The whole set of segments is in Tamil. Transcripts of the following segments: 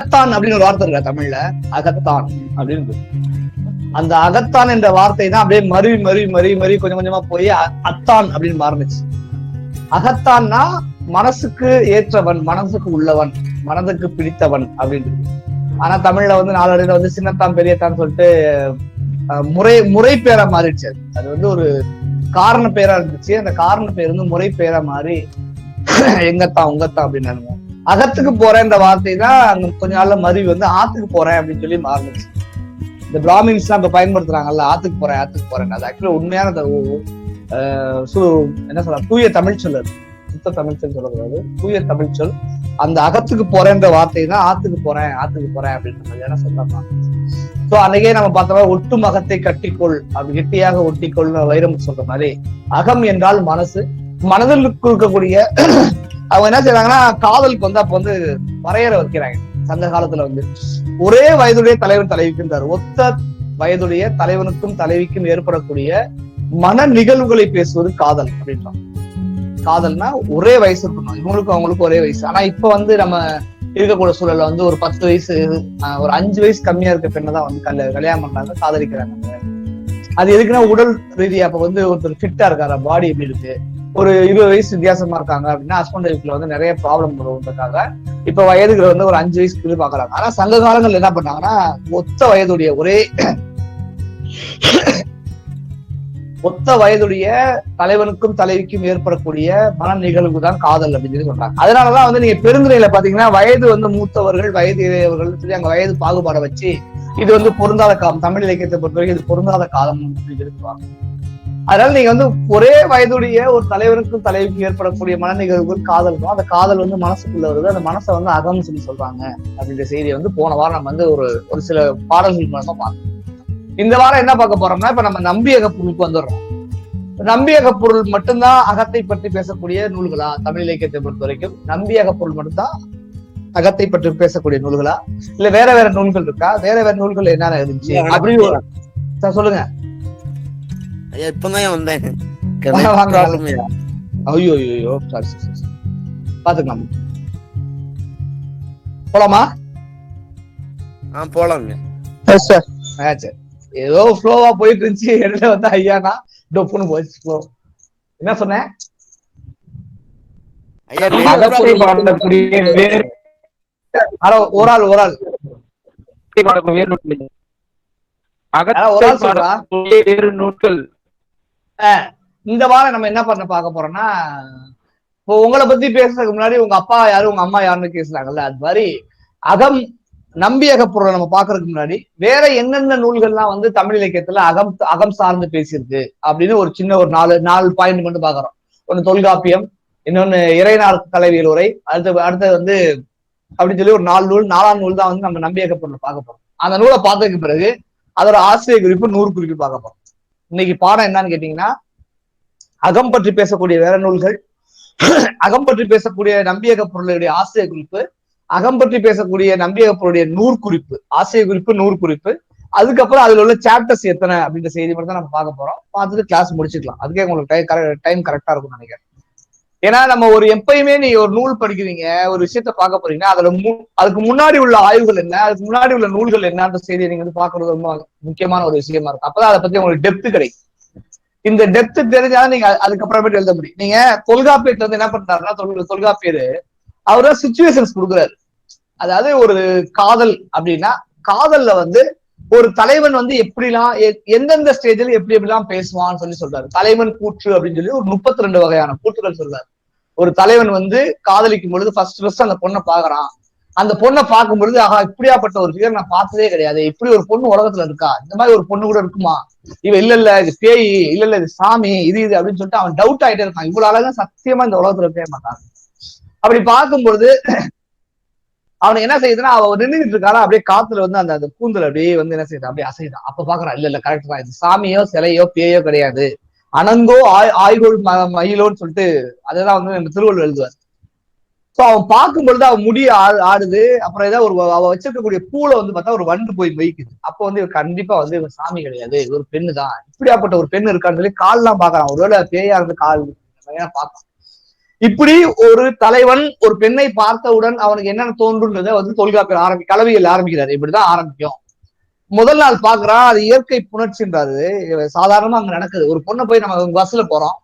அகத்தான் அப்படின்னு ஒரு வார்த்தை இருக்கா தமிழ்ல, அகத்தான் அப்படின்னு. அந்த அகத்தான் என்ற வார்த்தை தான் அப்படியே மருவி மருவி மருவி மருவி கொஞ்சம் கொஞ்சமா போய் அத்தான் அப்படின்னு மாறுனுச்சு. அகத்தான்னா மனசுக்கு ஏற்றவன், மனசுக்கு உள்ளவன், மனதுக்கு பிடித்தவன் அப்படின்னு. ஆனா தமிழ்ல வந்து நாளடைவில் வந்து சின்னத்தான் பெரியத்தான் சொல்லிட்டு முறை பேரா மாறிடுச்சு. அது வந்து ஒரு காரண பேரா இருந்துச்சு. அந்த காரண பேர் வந்து முறை பேரா மாறி எங்கத்தான் உங்கத்தான் அப்படின்னு. அகத்துக்கு போறேன்ற வார்த்தை தான் அங்க கொஞ்ச நாள்ல மருவி வந்து ஆத்துக்கு போறேன் அப்படின்னு சொல்லி மாறுனுச்சு. இந்த பிராமின்ஸ் எல்லாம் இப்ப பயன்படுத்துறாங்கல்ல, ஆத்துக்கு போறேன். அது ஆக்சுவலா உண்மையான என்ன சொல்ற தூய தமிழ் சொல், சுத்த தமிழ் சொல் சொல்லக்கூடாது, தூய தமிழ் சொல். அந்த அகத்துக்கு போறேன்ற வார்த்தை தான் ஆத்துக்கு போறேன் அப்படின்ற மாதிரியான சொல்லலாம். சோ அன்னைக்கே நம்ம பார்த்தோம்னா ஒட்டும் அகத்தை கட்டிக்கொள், அப்படி கெட்டியாக ஒட்டிக்கொள் வைரம் சொல்ற மாதிரி அகம் என்றால் மனசு. மனதில் இருக்கக்கூடிய அவங்க என்ன செய்யறாங்கன்னா காதலுக்கு வந்து அப்ப வந்து வரையறை வைக்கிறாங்க. சங்க காலத்துல வந்து ஒரே வயதுடைய தலைவன் தலைவிக்குன்றார். ஒத்த வயதுடைய தலைவனுக்கும் தலைவிக்கும் ஏற்படக்கூடிய மன நிகழ்வுகளை பேசுவது காதல் அப்படின்றான். காதல்னா ஒரே வயசு இருக்கணும், இவங்களுக்கும் அவங்களுக்கும் ஒரே வயசு. ஆனா இப்ப வந்து நம்ம இருக்கக்கூடிய சூழல்ல வந்து ஒரு 10 வயசு ஒரு 5 வயசு கம்மியா இருக்க பெண்ணை தான் வந்து கல்யாணம் பண்றாங்க, காதலிக்கிறாங்க. அது எதுக்குன்னா உடல் ரீதியா அப்ப வந்து ஒருத்தர் ஃபிட்டா இருக்காரு, பாடி எப்படி இருக்கு, ஒரு 20 வயசு வித்தியாசமா இருக்காங்க அப்படின்னா ஹஸ்பண்ட் ஒய்ஃப்ல வந்து நிறைய ப்ராப்ளம் வருவதற்காக இப்ப வயதுகளை வந்து ஒரு 5 வயசுக்கு பாக்குறாங்க. ஆனா சங்க காலங்கள்ல என்ன பண்ணாங்கன்னா ஒத்த வயதுடைய தலைவனுக்கும் தலைவிக்கும் ஏற்படக்கூடிய மன நிகழ்வு தான் காதல் அப்படின்னு சொல்லி சொல்றாங்க. அதனாலதான் வந்து நீங்க பெருந்துறையில பாத்தீங்கன்னா வயது வந்து மூத்தவர்கள், வயது இளையவர்கள் சொல்லி அங்க வயது பாகுபாடை வச்சு இது வந்து பொருந்தாத காலம், தமிழ் இலக்கியத்தை பொறுத்தவரைக்கும் இது பொருந்தாத காலம் அப்படின்னு சொல்லி சொல்லுவாங்க. அதனால நீங்க வந்து ஒரே வயதுடைய ஒரு தலைவருக்கும் தலைவிக்கும் ஏற்படக்கூடிய மன நிகழ்வுகள் காதல். அந்த காதல் வந்து மனசுக்குள்ள வருது, அந்த மனசை வந்து அகம் சொல்லி சொல்றாங்க அப்படின்ற செய்தியை வந்து போன வாரம் நம்ம வந்து ஒரு சில பாடல்கள் மூலமா பார்த்தோம். இந்த வாரம் என்ன பார்க்க போறோம்னா, இப்ப நம்ம நம்பியக பொருளுக்கு வந்துடுறோம். நம்பியக பொருள் மட்டும்தான் அகத்தை பற்றி பேசக்கூடிய நூல்களா? தமிழ் இலக்கியத்தை பொறுத்த வரைக்கும் நம்பியக பொருள் மட்டும்தான் அகத்தை பற்றி பேசக்கூடிய நூல்களா, இல்ல வேற வேற நூல்கள் இருக்கா? வேற வேற நூல்கள் என்னென்ன இருந்துச்சு அப்படின்னு சொல்லுங்க. இப்பதான் வந்தேன். ஐயோ பாத்துக்கலாம். போலாமா? போலாங்க. ஏதோ ஃப்ளோவா போயிட்டு இருந்துச்சு. இடையில வந்து ஐயானா டொப்புன்னு போச்சு. என்ன சொன்னேன்? ஒரு ஆள் இந்த வாரம் நம்ம என்ன பார்க்க போறோம்னா, இப்போ உங்களை பத்தி பேசுறதுக்கு முன்னாடி உங்க அப்பா யாரு உங்க அம்மா யாருன்னு பேசுறாங்கல்ல, அது மாதிரி அகம் நம்பியக பொருளை நம்ம பாக்குறதுக்கு முன்னாடி வேற என்னென்ன நூல்கள்லாம் வந்து தமிழ் இலக்கியத்துல அகம் சார்ந்து பேசியிருக்கு அப்படின்னு ஒரு சின்ன ஒரு 4 பாயிண்ட் மட்டும் பாக்குறோம். ஒண்ணு தொல்காப்பியம், இன்னொன்னு இறைநாள் தலைவியல் உரை, அடுத்தது வந்து அப்படின்னு சொல்லி ஒரு 4 நூல் தான் வந்து நம்ம நம்பியக பொருளை பார்க்க போறோம். அந்த நூலை பார்த்ததுக்கு பிறகு அதோட ஆசிரியர் குறிப்பு 100 குறிப்பு பார்க்க போறோம். இன்னைக்கு பாடம் என்னன்னு கேட்டீங்கன்னா, அகம் பற்றி பேசக்கூடிய வேற நூல்கள், அகம் பற்றி பேசக்கூடிய நம்பியக பொருளுடைய ஆசிரியர் குறிப்பு, அகம் பற்றி பேசக்கூடிய நம்பியக பொருளுடைய 100 குறிப்பு, ஆசிரியர் குறிப்பு 100 குறிப்பு, அதுக்கப்புறம் அதுல உள்ள சாப்டர்ஸ் எத்தனை அப்படின்ற செய்தி மட்டும் தான் நம்ம பார்க்க போறோம். பார்த்துட்டு கிளாஸ் முடிச்சுக்கலாம். அதுக்கே உங்களுக்கு டைம் கரெக்டா இருக்கும்னு நினைக்கிறேன். ஏன்னா நம்ம எப்பயுமே நீங்க ஒரு நூல் படிக்கிறீங்க, ஒரு விஷயத்த பார்க்க போறீங்கன்னா அதுக்கு முன்னாடி உள்ள ஆய்வுகள் என்ன, அதுக்கு முன்னாடி உள்ள நூல்கள் என்னன்ற செய்தியை நீங்க வந்து பாக்குறது ரொம்ப முக்கியமான ஒரு விஷயமா இருக்கும். அப்பதான் அதை பத்தி உங்களுக்கு டெப்த் கிடைக்கும். இந்த டெப்த் தெரிஞ்சாலும் நீங்க அதுக்கப்புறமேட்டு எழுத முடியும். நீங்க தொல்காப்பியத்துல வந்து என்ன பண்றாருன்னா, தொல்காப்பியர் அவர்தான் சிச்சுவேஷன்ஸ் கொடுக்குறாரு. அதாவது ஒரு காதல் அப்படின்னா, காதல்ல வந்து ஒரு தலைவன் வந்து எப்படிலாம் எந்தெந்த ஸ்டேஜில் எப்படிலாம் பேசுவான்னு சொல்லி சொல்றாரு. தலைவன் கூற்று அப்படின்னு சொல்லி ஒரு 32 வகையான கூற்றுகள் சொல்றாரு. ஒரு தலைவன் வந்து காதலிக்கும் பொழுது ஃபர்ஸ்ட் அந்த பொண்ணை பாக்குறான். அந்த பொண்ணை பார்க்கும் பொழுது இப்படியாப்பட்ட ஒரு ஃபிகர் நான் பார்த்ததே கிடையாது, இப்படி ஒரு பொண்ணு உலகத்துல இருக்கா, இந்த மாதிரி ஒரு பொண்ணு கூட இருக்குமா, இவ இல்ல இது பேய், இல்ல இது சாமி, இது அப்படின்னு சொல்லிட்டு அவன் டவுட் ஆயிட்டே இருக்கான். இவ்வளவு அழகா சத்தியமா இந்த உலகத்துல இருக்கவே மாட்டாங்க. அப்படி பார்க்கும் பொழுது அவனுக்கு என்ன செய்யுதுன்னா, அவன் நின்றுட்டு இருக்காரு, அப்படியே காத்துல வந்து அந்த கூந்தல் அப்படியே வந்து என்ன செய்யுது, அப்படியே அசைதான். அப்ப பாக்குறான், இல்ல கரெக்ட் தான், இது சாமியோ சிலையோ பேயோ கிடையாது, அனங்கோ ஆய்கோள் மயிலோன்னு சொல்லிட்டு அதைதான் வந்து நம்ம திருவள்ளுவர் எழுதுவார். சோ அவன் பார்க்கும் பொழுது அவன் முடிய ஆடுது. அப்புறம் ஏதாவது அவ வச்சிருக்கக்கூடிய பூலை வந்து பார்த்தா ஒரு வண்டு போய் மொய்க்குது. அப்போ வந்து இவர் கண்டிப்பா வந்து இவன் சாமி கிடையாது, ஒரு பெண்ணு தான், இப்படியாப்பட்ட ஒரு பெண்ணு இருக்கான்னு சொல்லி கால்லாம் பாக்குறான். ஒருவேளை பேயா இருந்து கால் பார்க்கலாம். இப்படி ஒரு தலைவன் ஒரு பெண்ணை பார்த்தவுடன் அவனுக்கு என்னென்ன தோன்றுன்றதை வந்து தொல்காப்பியர் கலவியல் ஆரம்பிக்கிறாரு. இப்படிதான் ஆரம்பிக்கும். முதல் நாள் பாக்குறான், அது இயற்கை புணர்ச்சின்றாரு. சாதாரணமா அங்க நடக்குது. ஒரு பொண்ணை போய் நம்ம பஸ்ல போறோம்,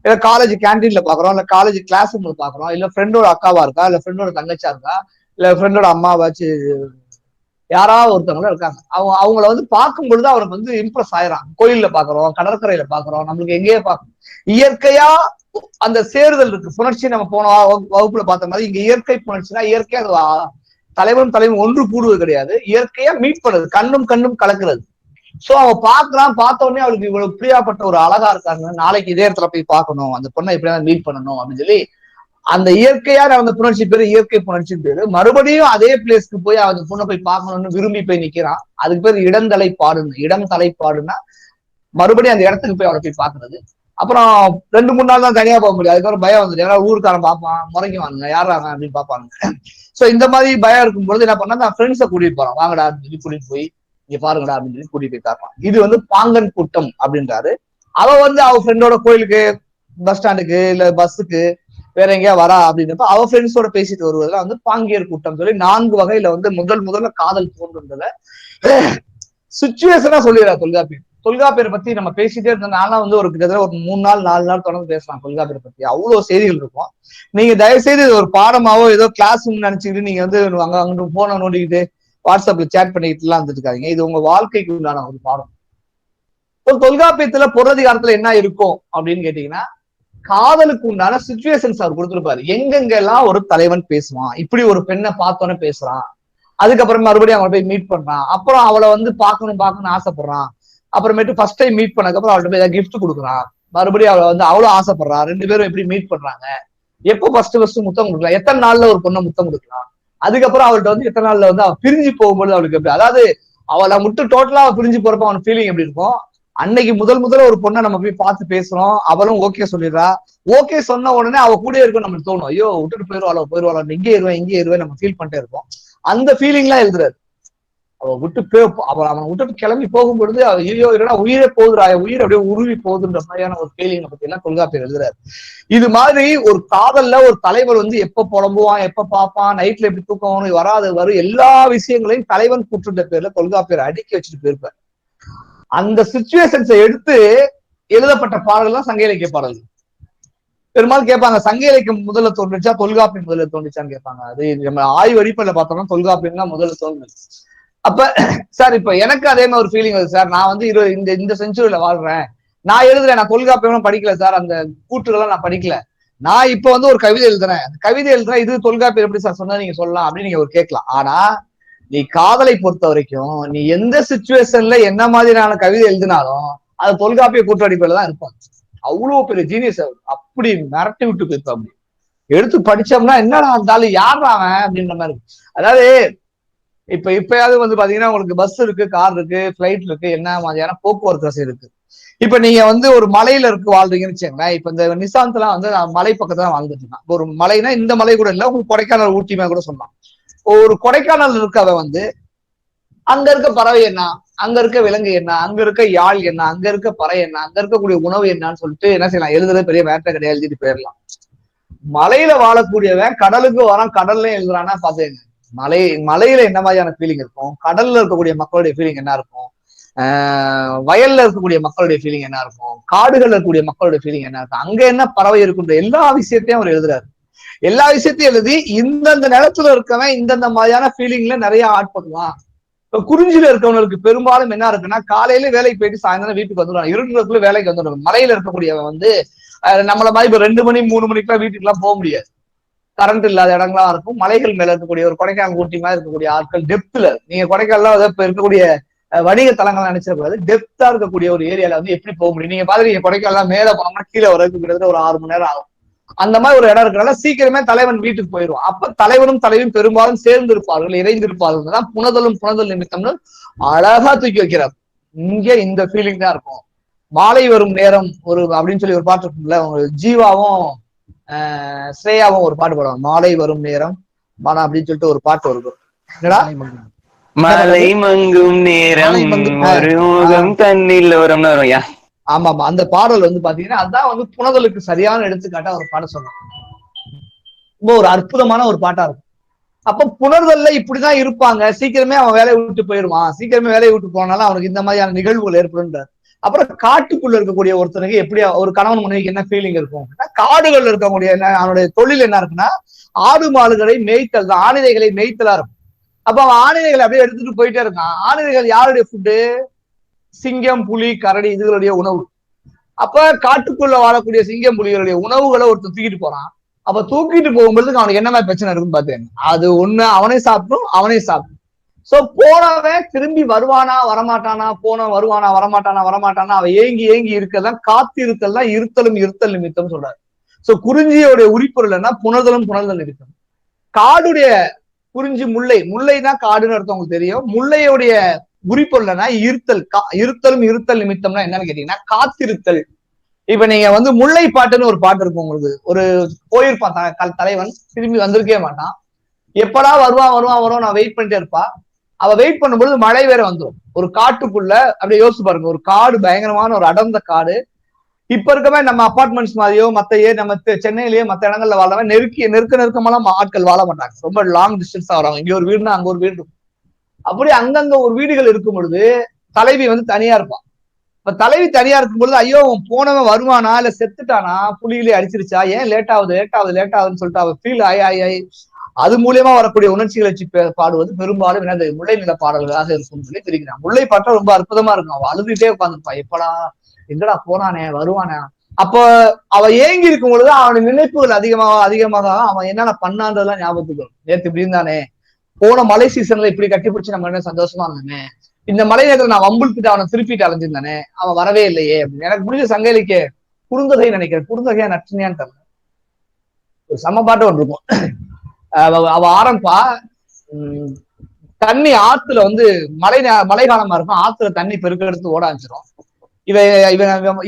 இல்ல காலேஜ் கேண்டீன்ல பாக்குறோம், இல்ல காலேஜ் கிளாஸ் ரூம்ல பாக்குறோம், இல்ல ஃப்ரெண்டோட அக்காவா இருக்கா, இல்ல ஃப்ரெண்டோட தங்கச்சா இருக்கா, இல்ல ஃப்ரெண்டோட அம்மாவாச்சு, யாராவது ஒருத்தவங்களும் இருக்காங்க. அவங்கள வந்து பார்க்கும் பொழுது அவனுக்கு வந்து இம்ப்ரெஸ் ஆயிரான். கோயில்ல பாக்குறோம், கடற்கரையில பாக்குறோம், நம்மளுக்கு எங்கேயே பார்க்கணும். இயற்கையா அந்த சேருதல் இருக்கு, புணர்ச்சி. நம்ம போன வகுப்புல பார்த்த மாதிரி இங்க இயற்கை புணர்ச்சினா இயற்கையா தலைவன் ஒன்று கூடுவது கிடையாது, இயற்கையா மீட் பண்ணுறது, கண்ணும் கண்ணும் கலக்கிறது. சோ அவன் பாக்குறான், பார்த்த உடனே அவளுக்கு இவ்வளவு பிரியாப்பட்ட ஒரு அழகா இருக்காங்க, நாளைக்கு இதே இடத்துல போய் பார்க்கணும், அந்த பொண்ணை எப்படியாவது மீட் பண்ணணும் அப்படின்னு சொல்லி அந்த இயற்கையா நடந்த புணர்ச்சி பேரு இயற்கை புணர்ச்சி பேரு. மறுபடியும் அதே பிளேஸ்க்கு போய் அந்த பொண்ணை போய் பார்க்கணும்னு விரும்பி போய் நிக்கிறான். அதுக்கு பேர் இடந்தலைப்பாடுன்னு. இடம் தலைப்பாடுன்னா மறுபடியும் அந்த இடத்துக்கு போய் அவரை போய் பாக்குறது. அப்புறம் 2-3 நாள் தான் தனியா போக முடியும், அதுக்கப்புறம் பயம் வந்துட்டு ஏன்னா ஊருக்காரன் பார்ப்பான், முறைக்குவாங்க, யாராங்க அப்படின்னு பார்ப்பாங்க. சோ இந்த மாதிரி பயம் இருக்கும்போது என்ன பண்ணா, நான் ஃப்ரெண்ட்ஸை கூட்டிட்டு போறான், வாங்கடா அப்படின்னு சொல்லி கூட்டிட்டு போய் இங்க பாருங்கடா அப்படின்னு சொல்லி கூட்டிட்டு போய் பார்ப்பான். இது வந்து பாங்கன் கூட்டம் அப்படின்றாரு. அவ வந்து அவ ஃப்ரெண்டோட கோயிலுக்கு, பஸ் ஸ்டாண்டுக்கு, இல்ல பஸ்ஸுக்கு, வேற எங்கேயா வரா அப்படின்றப்ப அவ ஃப்ரெண்ட்ஸோட பேசிட்டு வருவதுல வந்து பாங்கியர் கூட்டம் சொல்லி 4 வகையில வந்து முதல்ல காதல் தோன்றுன்றத சுச்சுவேஷனா சொல்லிடுறா தொல்காப்பியர். தொல்காப்பியர் பத்தி நம்ம பேசிட்டே இருந்ததுனால வந்து ஒரு கிட்டத்தட்ட ஒரு 3 நாள் 4 நாள் தொடர்ந்து பேசலாம் தொல்காப்பியர் பத்தி. அவ்வளவு செய்திகள் இருக்கும். நீங்க தயவு செய்து ஒரு பாடமாவோ ஏதோ கிளாஸ் நினைச்சுக்கிட்டு நீங்க வந்து அங்க போன நோண்டிக்கிட்டு வாட்ஸ்அப்ல சேட் பண்ணிக்கிட்டு எல்லாம் இருக்காதீங்க. இது உங்க வாழ்க்கைக்கு உண்டான ஒரு பாடம். ஒரு தொல்காப்பியத்துல பொருளதிகாரத்துல என்ன இருக்கும் அப்படின்னு கேட்டீங்கன்னா, காதலுக்கு உண்டான சிச்சுவேஷன்ஸ் அவர் கொடுத்துருப்பாரு. எங்கெங்கெல்லாம் ஒரு தலைவன் பேசுவான், இப்படி ஒரு பெண்ணை பார்த்தோன்னே பேசுறான், அதுக்கப்புறம் மறுபடியும் அவளை போய் மீட் பண்றான், அப்புறம் அவளை வந்து பார்க்கணும்னு ஆசைப்படுறான், அப்புறமேட்டு ஃபர்ஸ்ட் டைம் மீட் பண்ணதுக்கப்புறம் அவள்கிட்ட போய் ஏதாவது கிஃப்ட் கொடுக்குறான், மறுபடியும் அவளை வந்து அவ்வளவு ஆசைப்படுறான், 2 பேரும் எப்படி மீட் பண்றாங்க, எப்போ ஃபர்ஸ்ட் முத்தம் கொடுக்கலாம், எத்தனை நாள்ல ஒரு பொண்ணை முத்தம் கொடுக்கலாம், அதுக்கப்புறம் அவள்கிட்ட வந்து எத்தனை நாள்ல வந்து அவ பிரிஞ்சு போகும்போது அவளுக்கு எப்படி, அதாவது அவளை மட்டும் டோட்டலா பிரிஞ்சு போறப்ப அவன் ஃபீலிங் எப்படி இருக்கும். அன்னைக்கு முதல்ல ஒரு பொண்ணை நம்ம போய் பார்த்து பேசுறோம், அவளும் ஓகே சொல்லிடுறா. ஓகே சொன்ன உடனே அவ கூட இருக்கும் நம்மளுக்கு தோணும், ஐயோ விட்டுட்டு போயிருவாளோ இங்கே இருவேன் நம்ம ஃபீல் பண்ணிட்டே இருப்போம். அந்த ஃபீலிங் எல்லாம் எழுதுறாரு. அவன் விட்டுட்டு கிளம்பி போகும் பொழுது ஐயோ இல்லைன்னா உயிரே போகுதுரா, உயிர் அப்படியே உருவி போகுதுன்ற மாதிரியான ஒரு ஃபீலிங் பத்தி எல்லாம் தொல்காப்பியர் எழுதுறாரு. இது மாதிரி ஒரு காதல்ல ஒரு தலைவர் வந்து எப்ப புலம்புவான், எப்ப பார்ப்பான், நைட்ல எப்படி தூக்கம் வரும் எல்லா விஷயங்களையும் தலைவன் கூற்றுன்ற பேர்ல தொல்காப்பியர் அடுக்கி வச்சுட்டு போயிருப்பார். அந்த சிச்சுவேஷன்ஸை எடுத்து எழுதப்பட்ட பாடல்கள் தான் சங்க இலக்கிய பாடல்கள். பெரும்பாலும் கேட்பாங்க, சங்க இலக்கியம் முதல்ல தோன்றுச்சா தொல்காப்பியம் முதல்ல தோன்றுச்சான்னு கேட்பாங்க. அது நம்ம ஆய்வு அடிப்படையில பார்த்தோம்னா தொல்காப்பியம் தான் முதல்ல தோன்றுச்சு. அப்ப சார் இப்ப எனக்கு அதே மாதிரி ஒரு ஃபீலிங் வருது சார். நான் வந்து இந்த செஞ்சுரியில வாழ்றேன், நான் எழுதுறேன், நான் தொல்காப்பியம் படிக்கல சார், அந்த கூற்றுகள்லாம் நான் படிக்கல, நான் இப்ப வந்து ஒரு கவிதை எழுதுறேன், இது தொல்காப்பியம் எப்படி சார் சொன்னா நீங்க சொல்லலாம் அப்படின்னு நீங்க ஒரு கேட்கலாம். ஆனா நீ காதலை பொறுத்த வரைக்கும் நீ எந்த சிச்சுவேஷன்ல என்ன மாதிரியான கவிதை எழுதினாலும் அது தொல்காப்பிய கூட்டடிப்பையில தான் இருப்பாங்க. அவ்வளவு பெரிய ஜீனியஸ் அவர். அப்படி மிரட்டி விட்டு போயிருப்பா. அப்படி எடுத்து படிச்சோம்னா என்னடா இருந்தாலும் யாரா அவன் அப்படின்ற மாதிரி இருக்கு. அதாவது இப்பயாவது வந்து பாத்தீங்கன்னா உங்களுக்கு பஸ் இருக்கு, கார் இருக்கு, பிளைட் இருக்கு, என்ன மாதிரியான போக்குவரத்து வசதி இருக்கு. இப்ப நீங்க வந்து ஒரு மலையில வாழ்றீங்கன்னு வச்சுக்கோங்களேன். இப்ப இந்த நிசாந்த்லாம் வந்து மலை பக்கத்துல வாழ்ந்துட்டு இருக்கான். ஒரு மலைனா இந்த மலை கூட இல்ல, உங்களுக்கு கொடைக்கானல் ஊட்டிமே கூட சொல்லலாம். ஒரு கொடைக்கானல் இருக்கவ வந்து அங்க இருக்க பறவை என்ன, அங்க இருக்க விலங்கு என்ன, அங்க இருக்க யாழ் என்ன, அங்க இருக்க பறை என்ன, அங்க இருக்கக்கூடிய உணவு என்னன்னு சொல்லிட்டு என்ன செய்யலாம், எழுதுறது பெரிய வேட்டை கிடையாது, எழுதிட்டு போயிடலாம். மலையில வாழக்கூடியவன் கடலுக்கு வரான், கடல்ல எழுதுறான்னா பாத்துங்க, மலையில என்ன மாதிரியான ஃபீலிங் இருக்கும், கடல்ல இருக்கக்கூடிய மக்களுடைய ஃபீலிங் என்ன இருக்கும், வயல்ல இருக்கக்கூடிய மக்களுடைய ஃபீலிங் என்ன இருக்கும், காடுகள்ல இருக்கக்கூடிய மக்களுடைய ஃபீலிங் என்ன இருக்கும், அங்க என்ன பறவை இருக்குன்ற எல்லா விஷயத்தையும் அவர் எழுதுறாரு. எல்லா விஷயத்தையும் எழுதி இந்தந்த நிலத்துல இருக்கவன் இந்தந்த மாதிரியான ஃபீலிங்ல நிறைய ஆட்படுவான். இப்ப குறிஞ்சில இருக்கவங்களுக்கு பெரும்பாலும் என்ன இருக்குன்னா, காலையில வேலைக்கு போயிட்டு சாயந்தரம் வீட்டுக்கு வந்துடுவான், இருட்டுக்குள்ள வேலைக்கு வந்துடுவாங்க. மலையில இருக்கக்கூடியவன் வந்து நம்மள மாதிரி இப்ப 2 மணி 3 மணிக்கெல்லாம் வீட்டுக்கு எல்லாம் போக முடியாது, கரண்ட் இல்லாத இடங்களா இருக்கும். மலைகள் மேல இருக்கக்கூடிய ஒரு கொடைக்கானல் ஊட்டி மாதிரி இருக்கக்கூடிய ஆட்கள் டெப்த்ல, நீங்க கொடைக்கானல் இப்ப இருக்கக்கூடிய வணிக தலங்கள் நினைச்சிடக்கூடாது, டெப்தா இருக்கக்கூடிய ஒரு ஏரியால வந்து எப்படி போக முடியும். நீங்க பாத்துறீங்க கொடைக்கானல் மேல போனோம்னா கீழே வரதுக்கு கிட்டத்தட்ட ஒரு 6 மணி நேரம் ஆகும். அந்த மாதிரி ஒரு இடம் இருக்கிறனால சீக்கிரமே தலைவன் வீட்டுக்கு போயிடுவான். அப்ப தலைவனும் தலைவியும் பெரும்பாலும் சேர்ந்து இருப்பார்கள், இணைந்திருப்பார்கள் தான் புனதல் நிமித்தம்னு அழகா தூக்கி வைக்கிறார். இங்க இந்த ஃபீலிங் தான் இருக்கும். மாலை வரும் நேரம் ஒரு அப்படின்னு சொல்லி ஒரு பாட்டு இருக்குல்ல, ஜீவாவும் ஸ்ரேயாவும் ஒரு பாட்டு பாடுவாங்க, மாலை வரும் நேரம் மன அப்படின்னு சொல்லிட்டு ஒரு பாட்டு இருக்கும். என்னடா, மலை மங்கும் நேரம் தண்ணில் வரும். ஆமா ஆமா, அந்த பாடல் வந்து பாத்தீங்கன்னா அதான் வந்து புனதலுக்கு சரியான எடுத்துக்காட்டா ஒரு பாட சொன்னான். ரொம்ப ஒரு அற்புதமான ஒரு பாட்டா இருக்கும். அப்ப புணர்தல்ல இப்படிதான் இருப்பாங்க, சீக்கிரமே அவன் வேலையை விட்டு போயிடுவான், சீக்கிரமே வேலையை விட்டு போனாலும் அவனுக்கு இந்த மாதிரியான நிகழ்வுகள் ஏற்படும். அப்புறம் காட்டுக்குள்ள இருக்கக்கூடிய ஒருத்தனுக்கு எப்படி ஒரு கணவன் மனைவிக்கு என்ன ஃபீலிங் இருக்கும், காடுகள்ல இருக்கக்கூடிய அவனுடைய தொழில் என்ன இருக்குன்னா ஆடு மாடுகளை மேய்த்தல் தான், ஆணிரைகளை மேய்த்தலா இருக்கும். அப்ப அவன் ஆணிரைகளை அப்படியே எடுத்துட்டு போயிட்டே இருக்கான். ஆணிரைகள் யாருடைய ஃபுட்டு? சிங்கம், புலி, கரடி இதுகளுடைய உணவு. அப்ப காட்டுக்குள்ள வாழக்கூடிய சிங்கம் புலிகளுடைய உணவுகளை ஒருத்தர் தூக்கிட்டு போறான். அப்ப தூக்கிட்டு போகும்போது அவனுக்கு என்ன மாதிரி பிரச்சனை இருக்குன்னு பாத்தேன். அது ஒண்ணு அவனே சாப்பிடும், அவனே சாப்பிடும். சோ போனவன் திரும்பி வருவானா வரமாட்டானா, போனவன் வருவானா வரமாட்டானா அவன் ஏங்கி ஏங்கி இருக்கதான் காத்திருத்தல் தான் இருத்தலும் இருத்தல் நிமித்தம் சொல்றாரு. சோ குறிஞ்சியோடைய உரிப்பொருள் என்ன? புணர்தலும் புணர்தல் நிமித்தம். காடுடைய குறிஞ்சி முல்லை தான் காடுன்னு அர்த்தம் உங்களுக்கு தெரியும். முல்லையுடைய உரிப்பொருள்னா இருத்தலும் இருத்தல் நிமித்தம்னா என்னன்னு கேட்டீங்கன்னா காத்திருத்தல். இப்ப நீங்க வந்து முல்லை பாட்டுன்னு ஒரு பாட்டு இருக்கும் உங்களுக்கு, ஒரு போயிருப்பான் தலைவன், திரும்பி வந்திருக்கவே மாட்டான். எப்படா வருவான் நான் வெயிட் பண்ணிட்டே இருப்பா. அவ வெயிட் பண்ணும்பொழுது மழை வேற வந்துடும். ஒரு காட்டுக்குள்ள அப்படியே யோசிச்சு பாருங்க, ஒரு காடு, பயங்கரமான ஒரு அடர்ந்த காடு. இப்ப இருக்கவே நம்ம அபார்ட்மெண்ட்ஸ் மாதிரியோ நம்ம சென்னையிலேயே மத்த இடங்கள்ல வாழவன் நெருக்கமெல்லாம் ஆட்கள் வாழ மாட்டாங்க. ரொம்ப லாங் டிஸ்டன்ஸா வராங்க. இங்க ஒரு வீடுனா அங்க ஒரு வீடு இருக்கும். அப்படி அங்கங்க ஒரு வீடுகள் இருக்கும் பொழுது தலைவி வந்து தனியா இருப்பான். இப்ப தலைவி தனியா இருக்கும் பொழுது ஐயோ போனவன் வருவானா இல்ல செத்துட்டானா, புலியிலே அடிச்சிருச்சா, ஏன் லேட் ஆகுதுன்னு சொல்லிட்டு அவ ஃபீல் ஆயி அது மூலியமா வரக்கூடிய உணர்ச்சிகளை வச்சு பாடுவது பெரும்பாலும் என்னது முல்லை நில பாடல்களாக இருக்கும்னு சொல்லி தெரிவிக்கிறான். முல்லை பாட்டா ரொம்ப அற்புதமா இருக்கும். அவ அழுதுகிட்டே உட்காந்துருப்பான், எப்படா எங்கடா போனானே வருவானே. அப்ப அவ ஏங்கி இருக்கும் பொழுது அவனுடைய நினைப்புகள் அதிகமாக அவன் என்னென்ன பண்ணான்றதெல்லாம் ஞாபகத்துக்கு வரும். நேற்று இப்படி இருந்தானே, போன மழை சீசன்ல இப்படி கட்டிப்பிடிச்சு நம்ம என்ன சந்தோஷமா இருந்தானே, இந்த மழை நேரத்துல நான் வம்புக்கிட்டு அவனை திருப்பிட்டு அலைஞ்சிருந்தானே, அவன் வரவே இல்லையே அப்படின்னு. எனக்கு முடிஞ்ச சங்க இலக்கிய குறுந்தொகை நினைக்கிறேன், குறுந்தொகையா நற்றினியான்னு தெரியல, ஒரு சம ஒன்று இருக்கும். அவ ஆரம்பா தண்ணி ஆத்துல வந்து மழை காலமா இருக்கும், ஆத்துல தண்ணி பெருக்கெடுத்து ஓட ஆரம்பிச்சிடும்.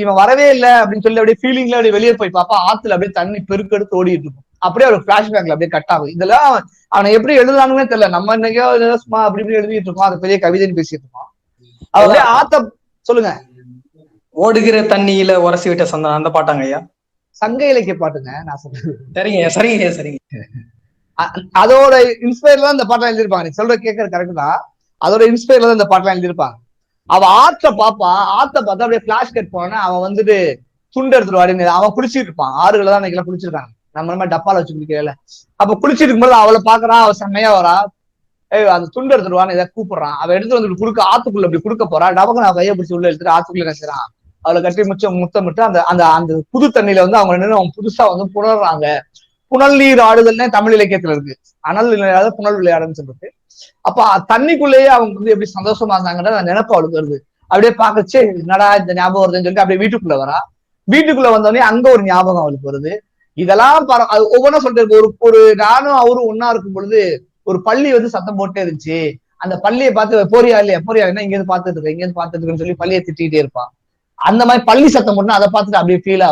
இவன் வரவே இல்லை அப்படின்னு சொல்லி அப்படியே ஃபீலிங்ல அப்படியே வெளியே போய் பாப்பா, ஆத்துல அப்படியே தண்ணி பெருக்கெடுத்து ஓடிட்டு இருக்கும். அப்படியே ஒரு பிளாஷ்பேக்ல அப்படியே கட் ஆகும். இதெல்லாம் அவனை எப்படி எழுதுனாங்கன்னே தெரியல. நம்ம இன்னைக்கோ சும்மா அப்படி இப்படி எழுதிட்டு இருக்கோம், அதை பெரிய கவிதைன்னு பேசிட்டு இருக்கோம். அப்படியே ஆத்த சொல்லுங்க. ஓடுகிற தண்ணியில உரசி விட்ட சந்தனம், அந்த பாட்டாங்க ஐயா? சங்க இலக்கிய பாட்டுங்க நான் சொல்றேன். சரிங்க. அதோட இன்ஸ்பயர்ல தான் இந்த பாட்டெல்லாம் எழுதிருப்பாங்க. நீ சொல்ற கேட்கறது கரெக்ட் தான். அதோட இன்ஸ்பயர்ல தான் இந்த பாட்டெல்லாம் எழுதிருப்பாங்க. அவ ஆத்த பார்த்தா அப்படியே பிளாஷ் கட் போனா அவன் வந்துட்டு துண்டு எடுத்துட்டு வாடி, அவன் குளிச்சுட்டு இருப்பான். ஆறுகளை தான் இன்னைக்கு குளிச்சிருக்காங்க, நம்ம மாதிரி டப்பால வச்சு குளிக்கல. அப்ப குளிச்சுட்டு இருக்கும்போது அவளை பாக்குறான், அவ செம்மையா வரா, அந்த துண்டு எடுத்துருவான்னு இதை கூப்பிடுறான். அவ எடுத்து வந்து குடுக்க ஆத்துக்குள்ள அப்படி குடுக்க போறா. டபக்கு நான் கையை பிடிச்சி உள்ள எடுத்துட்டு ஆத்துக்குள்ள நினைச்சான். அவளை கட்டி முத்தமிட்டு அந்த அந்த அந்த புது தண்ணியில வந்து அவங்க நின்று அவங்க புதுசா வந்து புணர்றாங்க. புனல் நீர் ஆடுதல்னே தமிழ் இலக்கியத்துல இருக்கு, அனல் விளையாட புனல் விளையாடுன்னு சொல்லிட்டு. அப்ப தண்ணிக்குள்ளேயே அவங்க வந்து எப்படி சந்தோஷமா இருந்தாங்கன்ற நினைப்பு அவளுக்கு வருது. அப்படியே பாக்கச்சு என்னடா இந்த ஞாபகம் வருதுன்னு சொல்லிட்டு அப்படியே வீட்டுக்குள்ள வரா. வீட்டுக்குள்ள வந்தோடனே அங்க ஒரு ஞாபகம் அவளுக்கு வருது. இதெல்லாம் ஒவ்வொன்றும் சொல்லிட்டு ஒரு நானும் அவரும் ஒன்னா இருக்கும் பொழுது ஒரு பள்ளி வந்து சத்தம் போட்டே இருந்துச்சு. அந்த பள்ளியை பார்த்து போறியா என்ன இங்கேருந்து பார்த்துட்டு இருக்குன்னு சொல்லி பள்ளியை திட்டிகிட்டே இருப்பான். அந்த மாதிரி பள்ளி சத்தம் போட்டுனா அதை பார்த்துட்டு அப்படியே ஃபீல்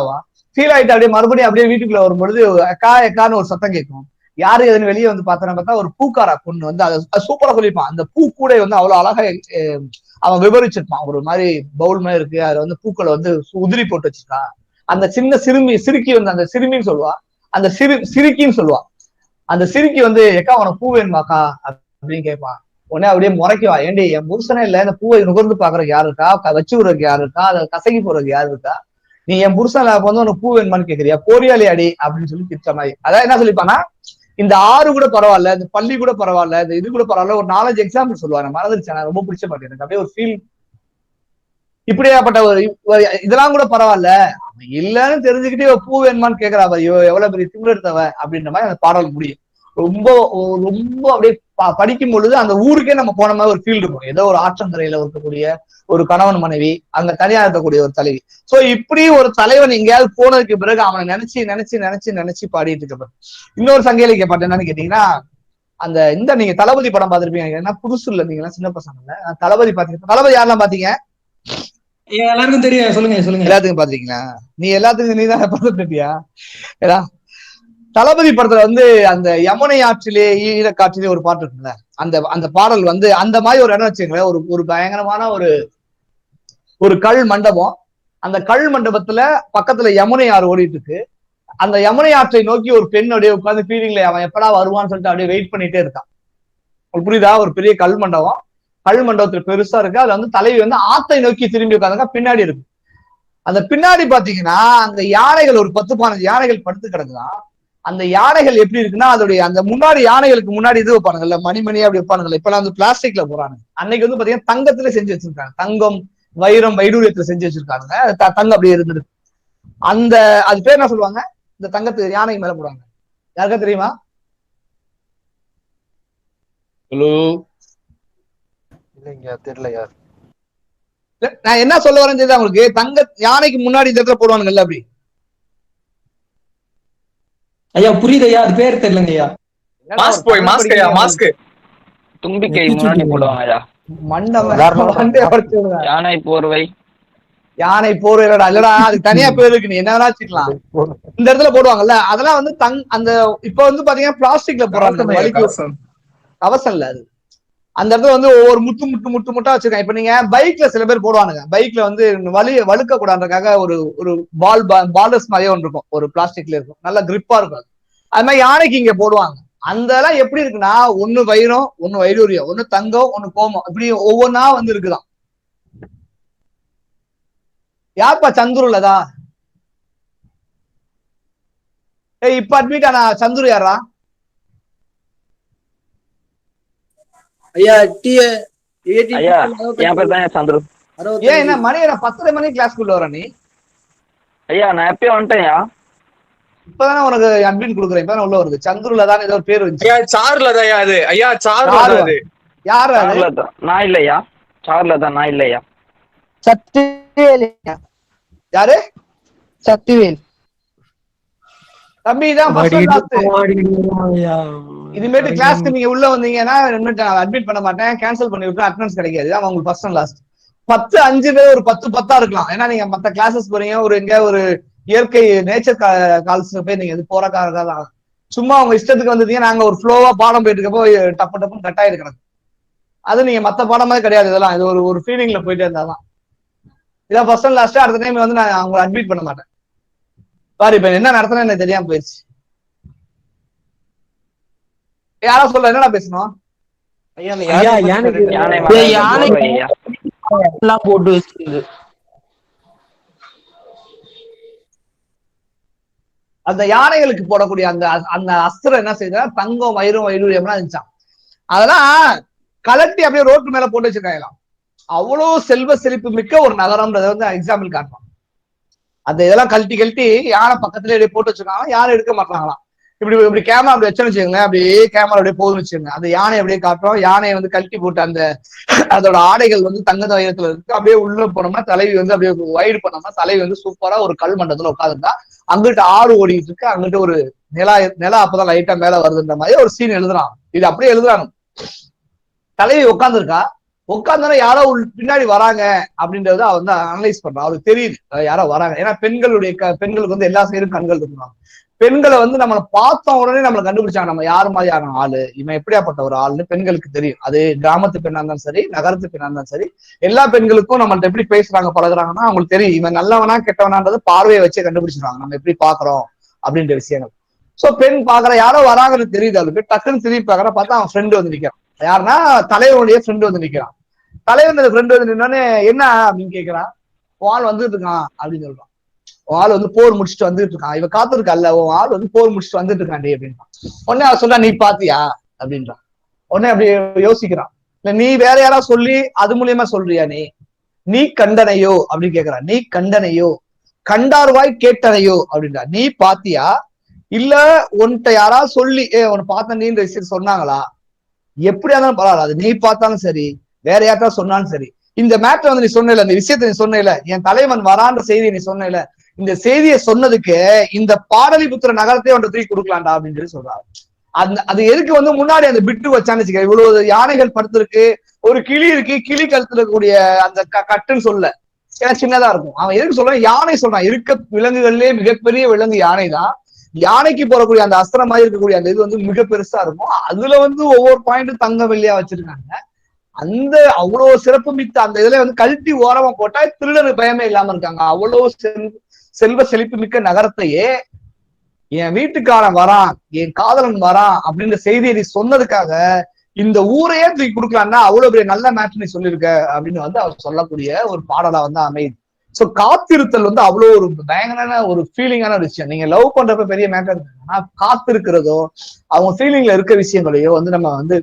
ஆயிட்டு அப்படியே மறுபடியும் அப்படியே வீட்டுக்குள்ள வரும்பொழுது எக்கான்னு ஒரு சத்தம் கேட்கும். யாரு எதுன்னு வெளியே வந்து பார்த்தா ஒரு பூக்காரா பொண்ணு வந்து அதை சூப்பரா சொல்லியிருப்பான். அந்த பூ கூட வந்து அவ்வளவு அழகா அவன் விவரிச்சிருப்பான். ஒரு மாதிரி பவுல் மாதிரி இருக்கு, அதுல வந்து பூக்களை வந்து உதிரி போட்டு வச்சிருக்கான். அந்த சின்ன சிறுக்கி வந்து அந்த சிறுமின்னு சொல்லுவா, அந்த சிறுக்கின்னு சொல்லுவா. அந்த சிறுக்கி வந்து எக்கா உனக்கு பூ வேணுமாக்கா அப்படின்னு கேட்பான். உடனே அப்படியே முறைக்குவா, ஏண்டி என் புருஷனே இல்ல, இந்த பூவை நுகர்ந்து பாக்குறதுக்கு யாரு இருக்கா, வச்சு விடுறதுக்கு யாரு இருக்கா, அதை கசகி போறதுக்கு யாரு இருக்கா, நீ என் புருஷன் வந்து உனக்கு பூ வேணுமான்னு கேக்குறியா, போரியாளி அடி அப்படின்னு சொல்லி திட்ட மாதிரி. அதான் என்ன சொல்லிப்பானா, இந்த ஆறு கூட பரவாயில்ல, இந்த பள்ளி கூட பரவாயில்ல, இந்த இது கூட பரவாயில்ல, ஒரு 4-5 எக்ஸாம்பிள் சொல்லுவாங்க. மறந்துருச்சேன், ரொம்ப பிடிச்ச மாட்டேன் எனக்கு. அப்படியே ஒரு ஃபீல், இப்படியாப்பட்ட ஒரு இதெல்லாம் கூட பரவாயில்ல, இல்லன்னு தெரிஞ்சுக்கிட்டே பூ வேணுமான்னு கேக்குறா, ஐயோ எவ்வளவு பெரிய திமிரு எடுத்தவ அப்படின்ற மாதிரி அந்த பாடல் முடியும். ரொம்ப ரொம்ப அப்படியே படிக்கும் பொழுது அந்த ஊருக்கே நம்ம போன மாதிரி ஒரு ஃபீல் இருக்கும். ஏதோ ஒரு ஆற்றங்கரையில இருக்கக்கூடிய ஒரு கணவன் மனைவி, அங்க தனியா இருக்கக்கூடிய ஒரு தலைவி. சோ இப்படி ஒரு தலைவன் எங்கேயாவது போனதுக்கு பிறகு அவனை நினைச்சு பாடிட்டு இருக்க. இன்னொரு சங்க இலக்கிய பாட்டு என்னன்னு கேட்டீங்கன்னா, அந்த நீங்க தளபதி படம் பார்த்திருப்பீங்க, ஏன்னா புதுசு இல்ல, நீங்க எல்லாம் சின்ன பசங்கல்ல, தளபதி பாத்தீங்க, தளபதி யாரெல்லாம் பாத்தீங்க? எல்லாருக்கும் தெரியும், சொல்லுங்க. எல்லாத்துக்கும் பாத்தீங்களா? நீ எல்லாத்துக்கும் நீதான் பார்த்துட்டியா? ஏதா தளபதி படத்துல வந்து அந்த யமுனை ஆற்றிலே ஈரக்காற்றிலே ஒரு பாட்டு இருக்குல்ல, அந்த பாடல் வந்து அந்த மாதிரி ஒரு இடம் வச்சுங்களேன், ஒரு பயங்கரமான ஒரு கல் மண்டபம். அந்த கல் மண்டபத்துல பக்கத்துல யமுனை ஆறு ஓடிட்டு இருக்கு. அந்த யமுனை ஆற்றை நோக்கி ஒரு பெண் அப்படியே உட்கார்ந்து ஃபீலிங்ல அவன் எப்படா வருவான்னு சொல்லிட்டு அப்படியே வெயிட் பண்ணிட்டே இருக்கான். உங்களுக்கு புரியுதா? ஒரு பெரிய கல் மண்டபம், கல் மண்டபத்துல பெருசா இருக்கு. அதுல வந்து தலைவி வந்து ஆத்தை நோக்கி திரும்பி உட்காந்துங்க, பின்னாடி இருக்கு. அந்த பின்னாடி பாத்தீங்கன்னா அங்க யானைகள் ஒரு 10-15 யானைகள் படுத்து கிடக்குதான். அந்த யானைகள் எப்படி இருக்குன்னா அதோடைய அந்த முன்னாடி யானைகளுக்கு முன்னாடி இது வைப்பானுங்கல்ல, மணிமணியா அப்படி வைப்பானுங்கல்ல. இப்ப வந்து பிளாஸ்டிக்ல போறாங்க. அன்னைக்கு வந்து பாத்தீங்கன்னா தங்கத்துல செஞ்சு வச்சிருக்காங்க. தங்கம், வைரம், வைடூரியத்துல செஞ்சு வச்சிருக்காங்க. தங்கம் அப்படியே இருந்துருக்கு. அந்த அது பேர் என்ன சொல்லுவாங்க? இந்த தங்கத்து யானை மேல போடுவாங்க. யாருக்கா தெரியுமா? ஹலோ, இல்லைங்க தெரியலையா. நான் என்ன சொல்ல வரேன்னு தெரியுதா உங்களுக்கு? தங்க யானைக்கு முன்னாடி இந்த இடத்துல போடுவானுங்கல்ல அப்படி. ஐயா புரியுது ஐயா, அது பேர் தெரியலங்க ஐயா. மாஸ்க் போய் மாஸ்க் ஐயா, மாஸ்க் தும்பிக்கை முன்னாடி போடுவாங்கயா. யானை போர்வை. யானை போர்வை இல்லடா, அதுக்கு தனியா பேர் இருக்கு, நீ என்ன வேணா வச்சுக்கலாம். இந்த இடத்துல போடுவாங்கல்ல, அதெல்லாம் வந்து அந்த இப்ப வந்து பாத்தீங்கன்னா பிளாஸ்டிக்ல போடுறாங்க. கவசம் இல்ல அது. அந்த இடத்துல வந்து ஒவ்வொரு முட்டு முட்டு முட்டு முட்டா வச்சிருக்காங்க. இப்ப நீங்க பைக்ல சில பேர் போடுவானுங்க, பைக்ல வந்து வழுக்க கூடாதுக்காக ஒரு பால்டர்ஸ் மாதிரியே ஒன்று இருக்கும், ஒரு பிளாஸ்டிக்ல இருக்கும், நல்ல கிரிப்பா இருக்கும். அது மாதிரி யானைக்கு இங்க போடுவாங்க. அந்த எல்லாம் எப்படி இருக்குன்னா, ஒண்ணு வைரம், ஒண்ணு வைடூரியம், ஒண்ணு தங்கம், ஒண்ணு கோமம், இப்படி ஒவ்வொன்னா வந்து இருக்குதான். யாருப்பா சந்துருலதா? இப்ப அட்மிட் ஆனா சந்துரு யாரா? ஐயா ஐயா என் பேர் தான் சந்துரு. ஏன் என்ன மணி 10:30 மணிக்கு கிளாஸ்க்குள்ள வர நீ? ஐயா நான் எப்பயும் வந்துட்டேன்யா. இப்பதானே உனக்கு அட்மிட் கொடுக்குறேன், இப்பதானே உள்ள வருது. சந்துருலதான் ஏதோ ஒரு பேர் வந்துச்சு. ஐயா சார்லதான் அது. ஐயா சார்ல அது யாரு? நான் இல்லையா, சார்ல தான் நான் இல்லையா. சக்திவேல். யாரு? சக்திவேல் தம்பி தான். இதுமேட்டு கிளாஸ்க்கு நீங்க உள்ள வந்தீங்கன்னா அட்மிட் பண்ண மாட்டேன், கேன்சல் பண்ணி விட்டு அட்டெண்டன்ஸ் கிடைக்காது. அதான் உங்களுக்கு ஃபர்ஸ்ட் அண்ட் லாஸ்ட். 10-5 பேர் ஒரு 10-10 இருக்கலாம். ஏன்னா நீங்க மத்த கிளாஸஸ் போறீங்க, ஒரு எங்க ஒரு இயற்கை நேச்சர் கால்ஸ் போய் நீங்க இது போறக்காக தான். சும்மா உங்க இஷ்டத்துக்கு வந்துட்டீங்க, நாங்க ஒரு ஃப்ளோவா பாடம் போயிட்டு இருக்கப்போ டப்பு டப்புன்னு கட் ஆயிருக்கிறது. அது நீங்க மத்த பாடம் மாதிரி கிடையாது. இதெல்லாம் இது ஒரு ஃபீலிங்ல போயிட்டே இருந்தாதான். இதான் ஃபர்ஸ்ட் அண்ட் லாஸ்ட். அடுத்த டைம் வந்து நான் அவங்களை அட்மிட் பண்ண மாட்டேன். பாரு இப்ப என்ன நடத்தினா எனக்கு தெரியாம போயிடுச்சு. யாரா சொல்ல என்னடா பேசணும்? போட்டு வச்சிருந்து அந்த யானைகளுக்கு போடக்கூடிய அந்த அந்த அஸ்திரம் என்ன செய்யுதுன்னா தங்கம், வைரம், வைடூரியம்லாம் இருந்துச்சான். அதெல்லாம் கலட்டி அப்படியே ரோட்டு மேல போட்டு வச்சிருக்காங்களாம். அவ்வளவு செல்வ செழிப்பு மிக்க ஒரு நகரம்ன்றத வந்து எக்ஸாம்பிள் காட்டுவான். அந்த இதெல்லாம் கழட்டி யானை பக்கத்துல போட்டு வச்சிருக்காங்க, யாரும் எடுக்க மாட்டாங்களாம். இப்படி கேமரா அப்படி வச்சுன்னு வச்சுக்கோங்களேன், அப்படியே கேமரா அப்படியே போதுன்னு வச்சுக்கோங்க. அந்த யானை அப்படியே காட்டுறோம். யானையை வந்து கழட்டி போட்டு அந்த அதோட ஆடைகள் வந்து தங்க வைரத்துல இருக்கு. அப்படியே உள்ள போனோம்னா தலைவி வந்து அப்படியே வைடு பண்ணோம்னா தலைவி வந்து சூப்பரா ஒரு கல் மண்டலத்துல உட்காந்துருந்தா. அங்கிட்ட ஆறு ஓடிட்டு இருக்கு, அங்கிட்ட ஒரு நிலா அப்பதான் லைட்டா மேல வருதுன்ற மாதிரி ஒரு சீன் எழுதுறான். இது அப்படியே எழுதுறாங்க. தலைவி உட்காந்துருக்கா, உட்கார்ந்தாலும் யாரோ பின்னாடி வராங்க அப்படின்றத அவ வந்து அனலைஸ் பண்றான். அவருக்கு தெரியுது யாரோ வராங்க. ஏன்னா பெண்களுக்கு வந்து எல்லா சைடும் கண்கள் இருக்குறாங்க. பெண்களை வந்து நம்மளை பார்த்த உடனே நம்மளை கண்டுபிடிச்சாங்க, நம்ம யாரு மாதிரியான ஆளு, இவன் எப்படியாப்பட்ட ஒரு ஆளுன்னு பெண்களுக்கு தெரியும். அது கிராமத்து பெண்ணா இருந்தாலும் சரி, நகரத்து பெண்ணா இருந்தாலும் சரி, எல்லா பெண்களுக்கும் நம்மள்ட்ட எப்படி பேசுறாங்க பழகுறாங்கன்னா அவங்களுக்கு தெரியும் இவன் நல்லவனா கெட்டவனான்றது பார்வையை வச்சே கண்டுபிடிச்சிருவாங்க, நம்ம எப்படி பாக்குறோம் அப்படின்ற விஷயங்கள். சோ பெண் பாக்குற யாரோ வராங்கன்னு தெரியுது. அவளுக்கு டக்குன்னு திரும்பி பாக்குற பார்த்தா அவன் ஃப்ரெண்டு வந்து நிக்கிறான். யாருன்னா தலைவனுடைய ஃப்ரெண்டு வந்து நிக்கிறான். தலைவன் ஃப்ரெண்டு வந்து நின்னோடனே என்ன அப்படின்னு கேட்கிறான். ஆள் வந்துட்டு இருக்கான் அப்படின்னு சொல்றான். ஆள் வந்து போர் முடிச்சுட்டு வந்துட்டு இருக்கான். இவ காத்திருக்கல்ல, ஆள் வந்து போர் முடிச்சுட்டு வந்துட்டு இருக்காண்டி அப்படின்றான். உடனே அவன் சொல்றா, நீ பாத்தியா அப்படின்றான். உடனே அப்படி யோசிக்கிறான். இல்ல நீ வேற யாராவது சொல்லி அது மூலியமா சொல்றியா? நீ கண்டனையோ அப்படின்னு கேக்குறான். நீ கண்டனையோ, கண்டார்வாய் கேட்டனையோ அப்படின்றா. நீ பாத்தியா இல்ல உன்கிட்ட யாராவது சொல்லி உன்னை பார்த்த நீன்ற விஷயம் சொன்னாங்களா? எப்படியா இருந்தாலும் பரவாயில்ல, அது நீ பார்த்தாலும் சரி, வேற யார்ட்டா சொன்னாலும் சரி. இந்த மேட்டர் வந்து நீ சொன்ன, இந்த விஷயத்த நீ சொன்ன, என் தலைவன் வரான்ற செய்தியை நீ சொன்ன, இந்த செய்தியை சொன்னதுக்கு இந்த பாடலிபுத்திர நகரத்தையே ஒன்று தூக்கி கொடுக்கலாம்டா அப்படின்னு சொல்லி சொல்றாரு. அது எதுக்கு வந்து முன்னாடி அந்த பிட்டு வச்சான்னு வச்சுக்க. இவ்வளவு யானைகள் படுத்திருக்கு, ஒரு கிளி இருக்கு, கிளி கழுத்துல இருக்கக்கூடிய அந்த கட்டுன்னு சொல்ல, ஏன்னா சின்னதா இருக்கும். அவன் எதுக்கு சொல்றான்? யானை சொல்றான். இருக்க விலங்குகள்லயே மிகப்பெரிய விலங்கு யானை தான். யானைக்கு போறக்கூடிய அந்த அஸ்திரம் மாதிரி இருக்கக்கூடிய அந்த இது வந்து மிக பெருசா இருக்கும். அதுல வந்து ஒவ்வொரு பாயிண்ட்டும் தங்க வெள்ளியா வச்சிருக்காங்க. அந்த அவ்வளவு சிறப்பு மிக்க அந்த இதுல வந்து கழட்டி ஓரமா போட்டா திருடனுக்கு பயமே இல்லாம இருக்காங்க. அவ்வளவு செல்வ செழிப்பு மிக்க நகரத்தையே என் வீட்டுக்காரன் வரான், என் காதலன் வரான் அப்படின்ற செய்தியை நீ சொன்னதுக்காக இந்த ஊரையே தூக்கி கொடுக்கலாம்னா அவ்வளவு பெரிய நல்ல மேட்ச் நீ சொல்லியிருக்க அப்படின்னு வந்து அவர் சொல்லக்கூடிய ஒரு பாடலா வந்து அமையுது. சோ காத்திருத்தல் வந்து அவ்வளவு ஒரு பயங்கரமான ஒரு ஃபீலிங்கான ஒரு விஷயம். நீங்க லவ் பண்றப்ப பெரிய மேட்டர் இருக்கு, ஆனா காத்திருக்கிறதோ அவங்க ஃபீலிங்ல இருக்க விஷயங்களையோ வந்து நம்ம வந்து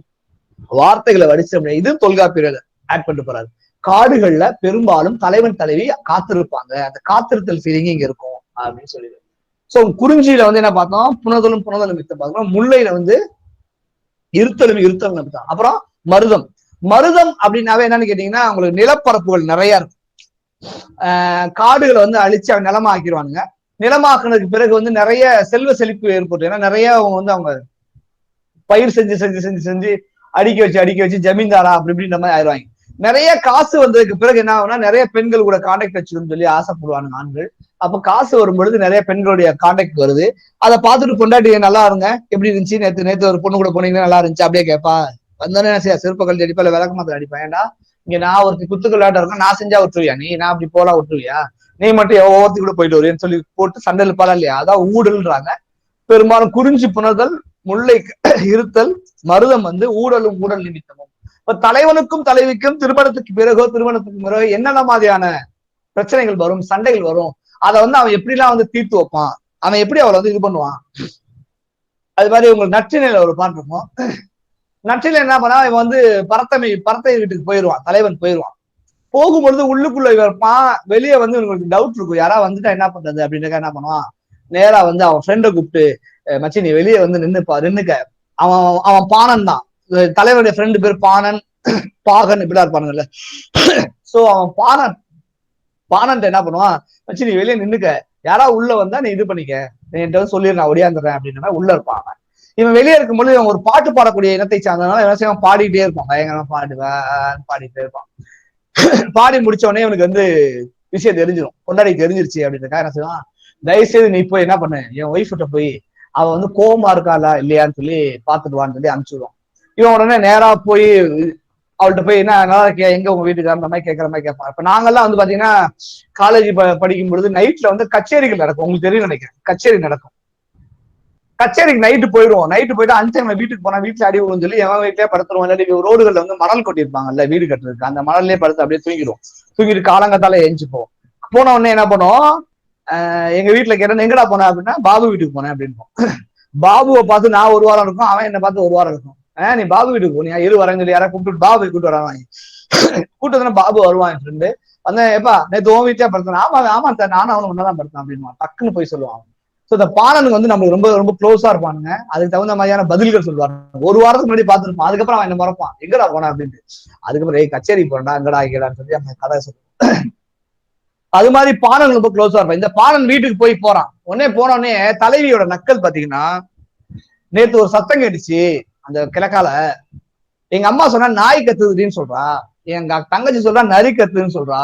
வார்த்தைகளை வடிச்ச முடியாது. இது தொல்காப்பியர் ஆட் பண்ணிட்டு போறாரு. காடுகள்ல பெரும்பாலும் தலைவன் தலைவி காத்திருப்பாங்க, அந்த காத்திருத்தல் ஃபீலிங் இங்க இருக்கும் அப்படின்னு சொல்லிடு. சோ குறிஞ்சியில வந்து என்ன பார்த்தோம், புனதலும் மித்த பார்த்தோம். முல்லையில வந்து இருத்தலும் பார்த்தோம். அப்புறம் மருதம் அப்படின்னாவே என்னன்னு கேட்டீங்கன்னா உங்களுக்கு நிலப்பரப்புகள் நிறைய இருக்கும். காடுகளை வந்து அழிச்சு அவங்க நிலமா ஆக்கிடுவானுங்க. நிலமாக்குனதுக்கு பிறகு வந்து நிறைய செல்வ செழிப்பு ஏற்பட்டு, ஏன்னா நிறைய அவங்க பயிர் செஞ்சு அடுக்கி வச்சு ஜமீன்தாரா அப்படி இப்படின்ற மாதிரி ஆயிடுவாங்க. நிறைய காசு வந்ததுக்கு பிறகு என்ன ஆகும்னா நிறைய பெண்கள் கூட கான்டாக்ட் வச்சுக்கணும்னு சொல்லி ஆசைப்படுவானுங்க ஆண்கள். அப்ப காசு வரும்பொழுது நிறைய பெண்களுடைய கான்டாக்ட் வருது. அதை பார்த்துட்டு பொண்டாட்டி நல்லா இருங்க, எப்படி இருந்துச்சு, நேத்து ஒரு பொண்ணு கூட போனீங்கன்னா நல்லா இருந்துச்சு அப்படியே கேட்பா. வந்தோன்னே என்ன செய்ய, சிற்பக்கல் அடிப்பா இல்ல விளக்க மாத்திரம் அடிப்பேன். ஏன்டா இங்க நான் ஒருத்தி குத்துக்கள் விளையாட்ட இருக்கேன், நான் செஞ்சா விட்டுருவியா நீ, நான் அப்படி போலாம் விட்டுருவியா நீ மட்டும் ஒவ்வொருத்தி கூட போயிட்டு வருவேன்னு சொல்லி போட்டு சண்டையில் பாலா இல்லையா. அதான் ஊழல்ன்றாங்க. பெரும்பாலும் குறிஞ்சி புணர்தல், முல்லை இருத்தல், மருதம் வந்து ஊழல் நிமித்தமும். இப்ப தலைவனுக்கும் தலைவிக்கும் திருமணத்துக்கு பிறகோ என்னென்ன மாதிரியான பிரச்சனைகள் வரும், சண்டைகள் வரும், அதை வந்து அவன் எப்படிலாம் வந்து தீர்த்து வைப்பான், அவன் எப்படி அவளை வந்து இது பண்ணுவான். அது மாதிரி உங்களுக்கு நற்றினையில ஒரு பாட்டு இருக்கும். நற்றில என்ன பண்ணா இவன் வந்து பரத்தை வீட்டுக்கு போயிடுவான், தலைவன் போயிடுவான். போகும்பொழுது உள்ளுக்குள்ள இருப்பான், வெளியே வந்து உங்களுக்கு டவுட் இருக்கும், யாரா வந்துட்டா என்ன பண்றது அப்படின்னு என்ன பண்ணுவான், நேரா வந்து அவன் ஃப்ரெண்டை கூப்பிட்டு மச்சி நீ வெளியே வந்து நின்னுக்க. அவன் பானன் தான், தலைவருடைய ஃப்ரெண்டு பேர் பானன் பாகன் இப்படிலாம் இருப்பானுங்கல்ல. சோ அவன் பானன் என்ன பண்ணுவான், மச்சி நீ வெளியே நின்னுக்க, யாரா உள்ள வந்தா நீ இது பண்ணிக்க, என்கிட்ட வந்து சொல்லிடு நான் ஒடியாந்துடுறேன் அப்படின்னா உள்ள இருப்பான். இவன் வெளியே இருக்கும்போது இவன் ஒரு பாட்டு பாடக்கூடிய இனத்தை சார்ந்ததுனால என்ன செய்வான், பாடிட்டே இருப்பான், பயங்கரமா பாடிட்டே இருப்பான். பாடி முடிச்ச உடனே இவனுக்கு வந்து விஷயம் தெரிஞ்சிடும், கொண்டாடி தெரிஞ்சிருச்சு அப்படின்றக்கா என்ன செய்வான், தயவுசெய்து நீ போய் என்ன பண்ணு, என் ஒய்ஃப்கிட்ட போய் அவ வந்து கோபமா இருக்காளா இல்லையான்னு சொல்லி பாத்துடுவான்னு சொல்லி அனுப்பிச்சுடுவான். இவன் உடனே நேரா போய் அவள்கிட்ட போய் என்ன நல்லா இருக்கியா, எங்க உங்க வீட்டுக்கு அந்த மாதிரி கேட்கற மாதிரி கேட்பான். இப்ப நாங்கெல்லாம் வந்து பாத்தீங்கன்னா காலேஜ் படிக்கும் பொழுது நைட்ல வந்து கச்சேரிகள் நடக்கும், உங்களுக்கு தெரியும் நினைக்கிறேன், கச்சேரி நடக்கும். கச்சேரிக்கு நைட்டு போயிடுவோம், நைட்டு போயிட்டு 5 டைம்ல வீட்டுக்கு போனா வீட்டுல அடி விழுன்னு சொல்லி எவன் வீட்லயே படுத்துருவோம். இல்லாட்டி ரோடுகள்ல வந்து மணல் கொட்டியிருப்பாங்கல்ல வீடு கட்டுறதுக்கு, அந்த மணல்லே படுத்து அப்படியே தூங்கிட்டு காலங்கத்தால எஞ்சிப்போம். போன உடனே என்ன பண்ணுவோம், எங்க வீட்டுல கேட்டேன் எங்கடா போனேன் அப்படின்னா பாபு வீட்டுக்கு போனேன் அப்படின்னு. பாபுவை பார்த்து நான் ஒரு வாரம் இருக்கும், அவன் என்ன பார்த்து ஒரு வாரம் இருக்கும். நீ பாபு வீட்டுக்கு போனியா, வரேன்னு சொல்லி யாராவது கூப்பிட்டு பாபு கூப்பிட்டு வராங்க. கூப்பிட்டு பாபு வருவான் என் ஃப்ரெண்டு. வந்தேன், எப்பா நேற்று உன் வீட்லயே படுத்தேன், ஆமா சார் நானும் அவனும் ஒன்னதான் படுத்தேன் அப்படின்னு டக்குன்னு போய் சொல்லுவான். சோ இந்த பாலனுக்கு வந்து நம்மளுக்கு ரொம்ப ரொம்ப க்ளோஸா இருப்பானுங்க, அதுக்கு தகுந்த மாதிரியான பதில்கள் சொல்லுவாங்க. ஒரு வாரத்துக்கு முன்னாடி பார்த்துருப்பான், அதுக்கப்புறம் அவன் என்ன மறப்பான், எங்கடா போனா அப்படின்ட்டு. அதுக்கப்புறம் கச்சேரி போறா எங்கடா இங்கடான்னு சொல்லி அந்த கதை சொல்லுவான். அது மாதிரி பாலன் ரொம்ப க்ளோஸா இருப்பான். இந்த பாலன் வீட்டுக்கு போறான். போனோடனே தலைவியோட நக்கல் பாத்தீங்கன்னா, நேத்து ஒரு சத்தம் கேட்டுச்சு அந்த கிழக்கால, எங்க அம்மா சொன்னா நாய் கத்துதுன்னு சொல்றா, எங்க தங்கச்சி சொல்றா நரி கத்துதுன்னு சொல்றா,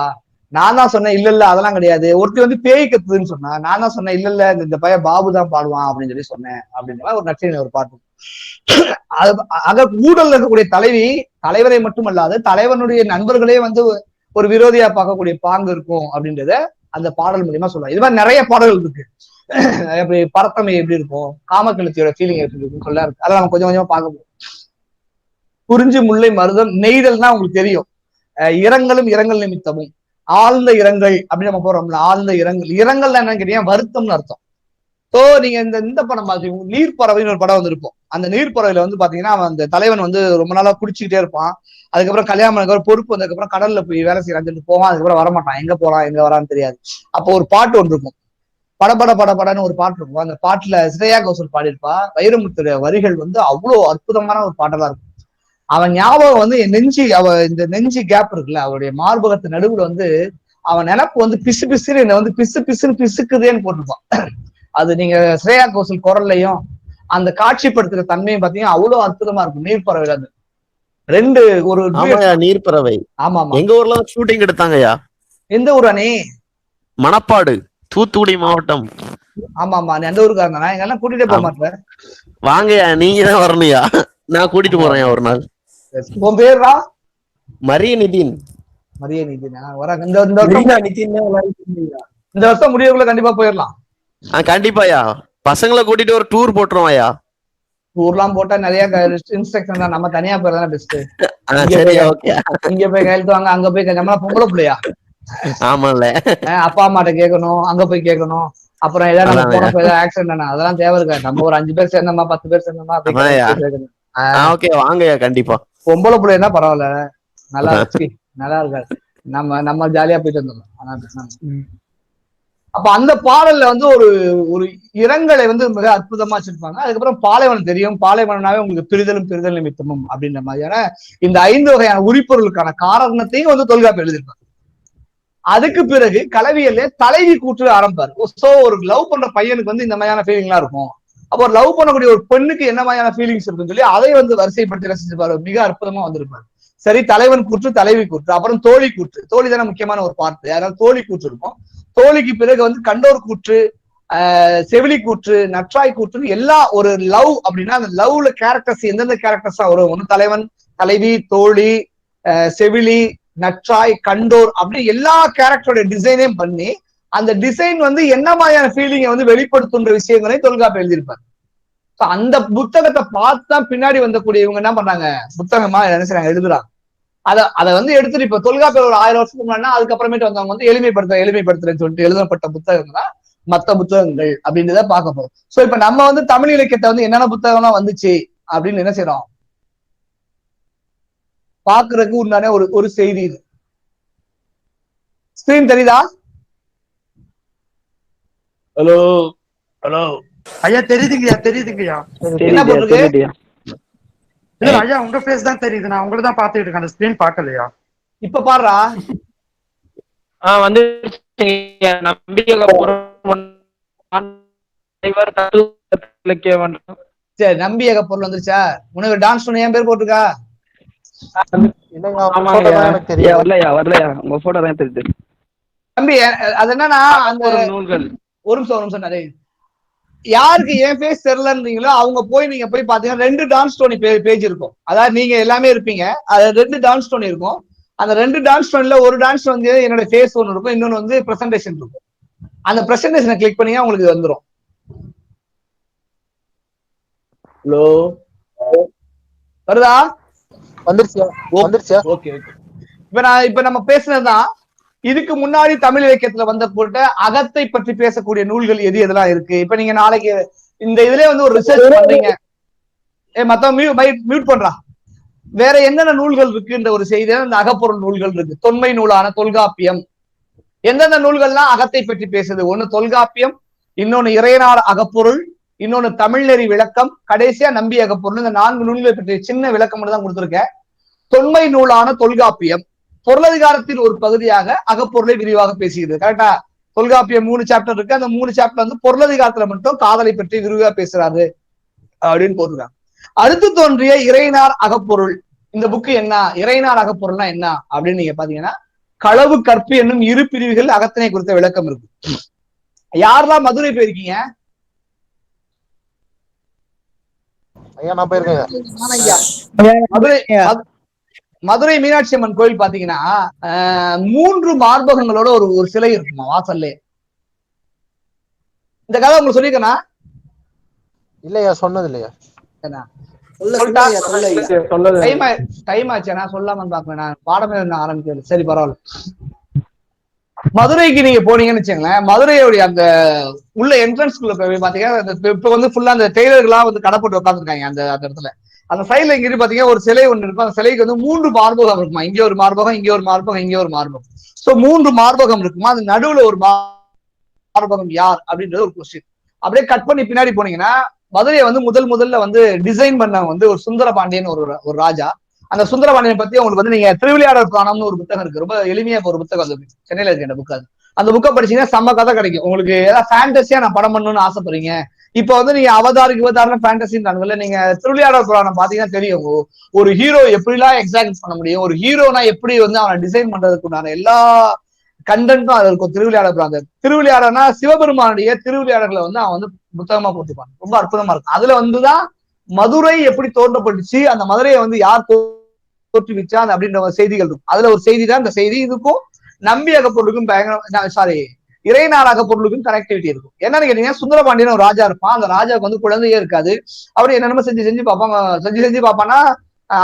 நான் தான் சொன்னேன் இல்ல அதெல்லாம் கிடையாது, ஒருத்தி வந்து பேய் கத்துதுன்னு சொன்னா, நான் தான் சொன்னேன் இல்ல இந்த பையன் பாபு தான் பாடுவான் அப்படின்னு சொல்லி சொன்னேன் அப்படின்ற ஒரு நச்சினை ஒரு பாட்டு. அத ஊழல் இருக்கக்கூடிய தலைவரை மட்டுமல்லாது தலைவனுடைய நண்பர்களே வந்து ஒரு விரோதியா பார்க்கக்கூடிய பாங்கு இருக்கும் அப்படின்றத அந்த பாடல் மூலியமா சொல்லுவாங்க. இது மாதிரி நிறைய பாடல்கள் இருக்கு. எப்படி பரத்தமை எப்படி இருக்கும், காமக்கிழத்தியோட ஃபீலிங் எப்படி இருக்குன்னு சொல்ல இருக்கு. அதை நம்ம கொஞ்சம் கொஞ்சமா பார்க்க போறோம். குறிஞ்சி முல்லை மருதம் நெய்தல்னா உங்களுக்கு தெரியும், இரங்கல் நிமித்தமும் ஆழ்ந்த இரங்கல் அப்படின்னு நம்ம போறோம்ல, ஆழ்ந்த இரங்கல் என்னன்னு கேட்டீங்கன்னா வருத்தம்னு அர்த்தம். சோ நீங்க இந்த படம் பாத்தீங்க, நீர்ப்பறவைன்னு ஒரு படம் வந்திருப்போம். அந்த நீர்ப்பறவையில வந்து பாத்தீங்கன்னா அந்த தலைவன் வந்து ரொம்ப நாளா குடிச்சுக்கிட்டே இருப்பான். அதுக்கப்புறம் கல்யாணம் பொறுப்பு வந்ததுக்கப்புறம் கடல்ல போய் வேலை செய்யறான்னு சொல்லிட்டு போவான். அதுக்கப்புறம் வரமாட்டான், எங்க போறான் எங்க வரான்னு தெரியாது. அப்போ ஒரு பாட்டு ஒன்று இருக்கும், படன்னு ஒரு பாட்டு இருக்கும். அந்த பாட்டுல ஸ்ரேயா கோஷல் பாடியிருப்பா. வைரமுத்துடைய வரிகள் வந்து அவ்வளவு அற்புதமான ஒரு பாட்டெல்லாம் இருக்கும். அவன் ஞாபகம் வந்து இந்த நெஞ்சு கேப் இருக்குல்ல, அவருடைய மார்பகத்து நடுவுல வந்து அவன் நினப்பு வந்து பிசுன்னு என்ன வந்து பிசுன்னு பிசுக்குதேன்னு போட்டிருப்பான். அது நீங்க ஸ்ரேயா கோஷல் குரல்லையும் அந்த காட்சிப்படுத்துற தன்மையும் பாத்தீங்கன்னா அவ்வளவு அற்புதமா இருக்கும். நீர்ப்பறவை அது ரெண்டு ஒரு நீர்ப்பறவை. ஆமா எங்க ஊர்ல ஷூட்டிங் எடுத்தாங்கய்யா. எந்த ஊர் அணி? மணப்பாடு, தூத்துக்குடி மாவட்டம். ஆமா நீ அந்த ஊருக்காரங்க, நான் எங்கெல்லாம் கூட்டிட்டே போக மாட்டேன். வாங்கய்யா, நீங்க தான் வரணும்யா, நான் கூட்டிட்டு போறேன் ஒரு நாள். உன் பேர்ரா? மரியநிதின். இந்த வருஷம் முடியக்குள்ள கண்டிப்பா போயிடலாம். கண்டிப்பாயா, பசங்களை கூட்டிட்டு ஒரு டூர் போட்டுருவாயா? டூர்லாம் போட்டா நிறைய இன்ஸ்ட்ரக்ஷன் தான், நம்ம தனியா போறதானே பெஸ்ட். சரி ஓகே. இங்க போய் கையெழுத்து வாங்க, அங்க போய் நம்மளா பொம்பளை பிள்ளையா? ஆமால, அப்பா அம்மாட்ட கேட்கணும், அங்க போய் கேட்கணும். அப்புறம் ஏதாவது நம்ம போன ஏதாவது ஆக்சிடென்ட் அதெல்லாம் தேவை இருக்காது. நம்ம ஒரு 5 பேர் சேர்ந்தோமா 10 பேர் சேர்ந்தோமா கேட்கணும். ஓகே வாங்கயா கண்டிப்பா. பொம்பளை பிள்ளைன்னா பரவாயில்ல, நல்லா இருக்கு, நல்லா இருக்காது. நம்ம ஜாலியா போயிட்டு வந்துடலாம். அதான் பிரச்சனை. அப்ப அந்த பாடல்ல வந்து ஒரு ஒரு இரங்கலை வந்து மிக அற்புதமா வச்சிருப்பாங்க. அதுக்கப்புறம் பாலைவனம் தெரியும், பாலைவனம்னாவே உங்களுக்கு பிரிதலும் பிரிதல் நிமித்தமும் அப்படின்ற மாதிரியான இந்த 5 வகையான உரிப்பொருளுக்கான காரணத்தையும் வந்து தொல்காப்பியர் எழுதியிருப்பாங்க. அதுக்கு பிறகு கலவியல்ல தலைவி கூற்று ஆரம்பிப்பாரு. சோ ஒரு லவ் பண்ற பையனுக்கு வந்து இந்த மாதிரியான ஃபீலிங் எல்லாம் இருக்கும். அப்போ ஒரு லவ் பண்ணக்கூடிய ஒரு பெண்ணுக்கு என்ன மாதிரியான ஃபீலிங்ஸ் இருக்குன்னு சொல்லி அதை வந்து வரிசைப்படுத்தி ரசிச்சிருப்பாரு. மிக அற்புதமா வந்திருப்பாரு. சரி, தலைவன் கூற்று, தலைவி கூற்று, அப்புறம் தோழி கூற்று. தோழி தானே முக்கியமான ஒரு பார்த்து, அதாவது தோழி கூற்று இருக்கும். தோழிக்கு பிறகு வந்து கண்டோர் கூற்று, செவிலி கூற்று, நற்றாய் கூற்று, எல்லா ஒரு லவ் அப்படின்னா அந்த லவ்ல கேரக்டர்ஸ் எந்தெந்த கேரக்டர்ஸா வரும், ஒண்ணு தலைவன், தலைவி, தோழி, செவிலி, நற்றாய், கண்டோர், அப்படி எல்லா கேரக்டரோட டிசைனையும் பண்ணி அந்த டிசைன் வந்து என்ன மாதிரியான ஃபீலிங்கை வந்து வெளிப்படுத்துன்ற விஷயங்களை தொல்காப்பியர் எழுதியிருப்பார். அந்த புத்தகத்தை பார்த்துதான் பின்னாடி வந்தக்கூடிய இவங்க என்ன பண்ணாங்க, புத்தகமா என்ன செய்றாங்க, எழுதுறாங்க. அதை வந்து எடுத்துட்டு இப்ப தொல்காப்பியர் ஒரு 1000 வருஷத்துக்கு முன்னாடி, அதுக்கப்புறமேட்டு வந்தவங்க வந்து எளிமைப்படுத்துறேன்னு சொல்லிட்டு எழுதப்பட்ட புத்தகம் தான் மத்த புத்தகங்கள் அப்படின்றத பார்க்க போறோம். சோ இப்ப நம்ம வந்து தமிழ் இலக்கியத்தை வந்து என்னென்ன புத்தகம்லாம் வந்துச்சு அப்படின்னு என்ன செய்யறோம் பாக்குறதுக்கு உண்டான ஒரு செய்தி. இது ஸ்கிரீன் தெரியுதா? ஹலோ ஹலோ ஐயா தெரியுதுங்கய்யா. என்ன போட்டிருக்கு? இல்ல ஐயா, உங்க ஃபேஸ் தான் தெரியுது, நான் உங்களை தான் பாத்துட்டு இருக்கேன், அந்த ஸ்கிரீன் பாக்கலையா? இப்ப பாருடா. வந்து சரி, நம்பியக பொருள் வந்துருச்சா? உனக்கு டான்ஸ் பண்ண என் பேர் போட்டிருக்கா? வரலையா, உங்க போட்டோ தான் தெரியுது தம்பி. அது என்னன்னா அந்த நூல்கள். ஒரு நிமிஷம் நிறைய யாருக்கு என் பேஸ் தெரியலன்றீங்களோ அவங்க போய் நீங்க போய் பாத்தீங்கன்னா 2 டான்ஸ் டோனி பேஜ் இருக்கும். அதாவது நீங்க எல்லாமே இருப்பீங்க, அது 2 டான்ஸ் டோனி இருக்கும். அந்த 2 டான்ஸ் டோன்ல ஒரு டான்ஸ் வந்து என்னோட ஃபேஸ் ஒன்று இருக்கும், இன்னொன்னு வந்து பிரசன்டேஷன் இருக்கும். அந்த பிரசன்டேஷனை கிளிக் பண்ணி உங்களுக்கு வந்துடும். ஹலோ வருதா? வந்துருச்சா? ஓகே. இப்ப நம்ம பேசுனதுதான் இதுக்கு முன்னாடி தமிழ் இலக்கியத்துல வந்த போட்ட அகத்தை பற்றி பேசக்கூடிய நூல்கள் எது எதெல்லாம் இருக்கு. இப்ப நீங்க நாளைக்கு இந்த இதுல வந்து ஒரு ரிசர்ச் பண்றீங்க, மத்தவங்க மியூட் பண்றா, வேற என்னென்ன நூல்கள் இருக்குன்ற ஒரு செய்தி. இந்த அகப்பொருள் நூல்கள் இருக்கு. தொன்மை நூலான தொல்காப்பியம். எந்தெந்த நூல்கள்லாம் அகத்தை பற்றி பேசுது? ஒண்ணு தொல்காப்பியம், இன்னொன்னு இறையனார் அகப்பொருள், இன்னொன்னு தமிழ்நெறி விளக்கம், கடைசியா நம்பி அகப்பொருள். இந்த 4 நூல்களை பற்றி சின்ன விளக்கம் மட்டும் தான் கொடுத்திருக்கேன். தொன்மை நூலான தொல்காப்பியம் பொருளதிகாரத்தின் ஒரு பகுதியாக அகப்பொருளை விரிவாக பேசுகிறது. கரெக்டா? தொல்காப்பியம் 3 சாப்டர் இருக்கு. அந்த 3 சாப்டர் வந்து பொருளதிகாரத்துல மட்டும் காதலை பற்றி விரிவாக பேசுறாரு அப்படின்னு போட்டுருக்காங்க. அடுத்து தோன்றிய இறையனார் அகப்பொருள், இந்த புக்கு என்ன, இறையனார் அகப்பொருள்னா என்ன அப்படின்னு நீங்க பாத்தீங்கன்னா, களவு கற்பு என்னும் 2 பிரிவுகள் அகத்தினை குறித்த விளக்கம் இருக்கு. யாரெல்லாம் மதுரை போயிருக்கீங்க? மதுரை மீனாட்சி அம்மன் கோயில் பாத்தீங்கன்னா 3 மார்பகங்களோட ஒரு சிலை இருக்குமா வாசல்ல. இந்த கதை உங்களுக்கு சொல்லிருக்கேனா? இல்லையா, சொன்னது இல்லையா. டைம் ஆச்சு, நான் சொல்லாம பாக்குறேன், நான் பாடமே ஆரம்பிக்கிறேன். சரி பரவாயில்ல. மதுரைக்கு நீங்க போனீங்கன்னு வச்சுங்களேன், மதுரையோடைய அந்த உள்ள என்ட்ரன்ஸ்குள்ள போய் பாத்தீங்கன்னா இப்ப வந்து ஃபுல்லா அந்த டெய்லர்கள்லாம் வந்து கடை போட்டு உட்காந்துருக்காங்க. அந்த இடத்துல அந்த சைட்ல இங்கிட்டு பாத்தீங்கன்னா ஒரு சிலை ஒண்ணு இருக்கும். அந்த சிலைக்கு வந்து 3 மார்பகம் இருக்குமா. இங்க ஒரு மார்பகம், இங்க ஒரு மார்பகம், இங்க ஒரு மார்பகம். சோ 3 மார்பகம் இருக்குமா. அது நடுவுல ஒரு மார்பகம் யார் அப்படின்றது ஒரு கொஸ்டின். அப்படியே கட் பண்ணி பின்னாடி போனீங்கன்னா மதுரையை வந்து முதல்ல வந்து டிசைன் பண்ண வந்து ஒரு சுந்தரபாண்டியன் ஒரு ராஜா. அந்த சுந்தரபாண்டியனை பத்தி உங்களுக்கு வந்து நீங்க திருவிளையாடல் புராணம்னு ஒரு புத்தகம் இருக்கு, ரொம்ப எளிமையா ஒரு புத்தகம் அது சென்னையில இருக்கு அந்த புக். அந்த புக்கை படிச்சீங்கன்னா செம்ம கதை கிடைக்கும் உங்களுக்கு. ஏதாவது ஃபேண்டசியா நான் படம் பண்ணணும்னு ஆசைப்படுறீங்க, இப்ப வந்து நீங்க அவதாருக்கு ஃபேண்டசின்னு நீங்க திருவிளையாடல் புராணம் பாத்தீங்கன்னா தெரியும். ஒரு ஹீரோ எப்படிலாம் எக்ஸாக்ட் பண்ண முடியும், ஒரு ஹீரோனா எப்படி வந்து அவனை டிசைன் பண்றதுக்குண்டான எல்லா கண்டென்ட்டும் அது இருக்கும். திருவிளையாடல் புராணம், திருவிளையாடல்னா சிவபெருமானுடைய திருவிளையாடல்களை வந்து அவன் வந்து புத்தகமா போட்டுப்பான், ரொம்ப அற்புதமா இருக்கும். அதுல வந்துதான் மதுரை எப்படி தோன்றப்பட்டுச்சு, அந்த மதுரையை வந்து யார் தோற்றுவிச்சா அப்படின்ற செய்திகள் இருக்கும். அதுல ஒரு செய்தி தான் இந்த செய்தி. இதுக்கும் நம்பி அகப்பொருளுக்கும் பயங்கர, சாரி இறைநாள் அகப்பொருளுக்கும் கனெக்டிவிட்டி இருக்கும். என்னன்னு கேட்டீங்கன்னா, சுந்தரபாண்டியன் ஒரு ராஜா இருப்பான். அந்த ராஜாவுக்கு வந்து குழந்தையே இருக்காது. அப்படி என்னென்னமோ செஞ்சு பார்ப்பாங்க. செஞ்சு பார்ப்பான்னா,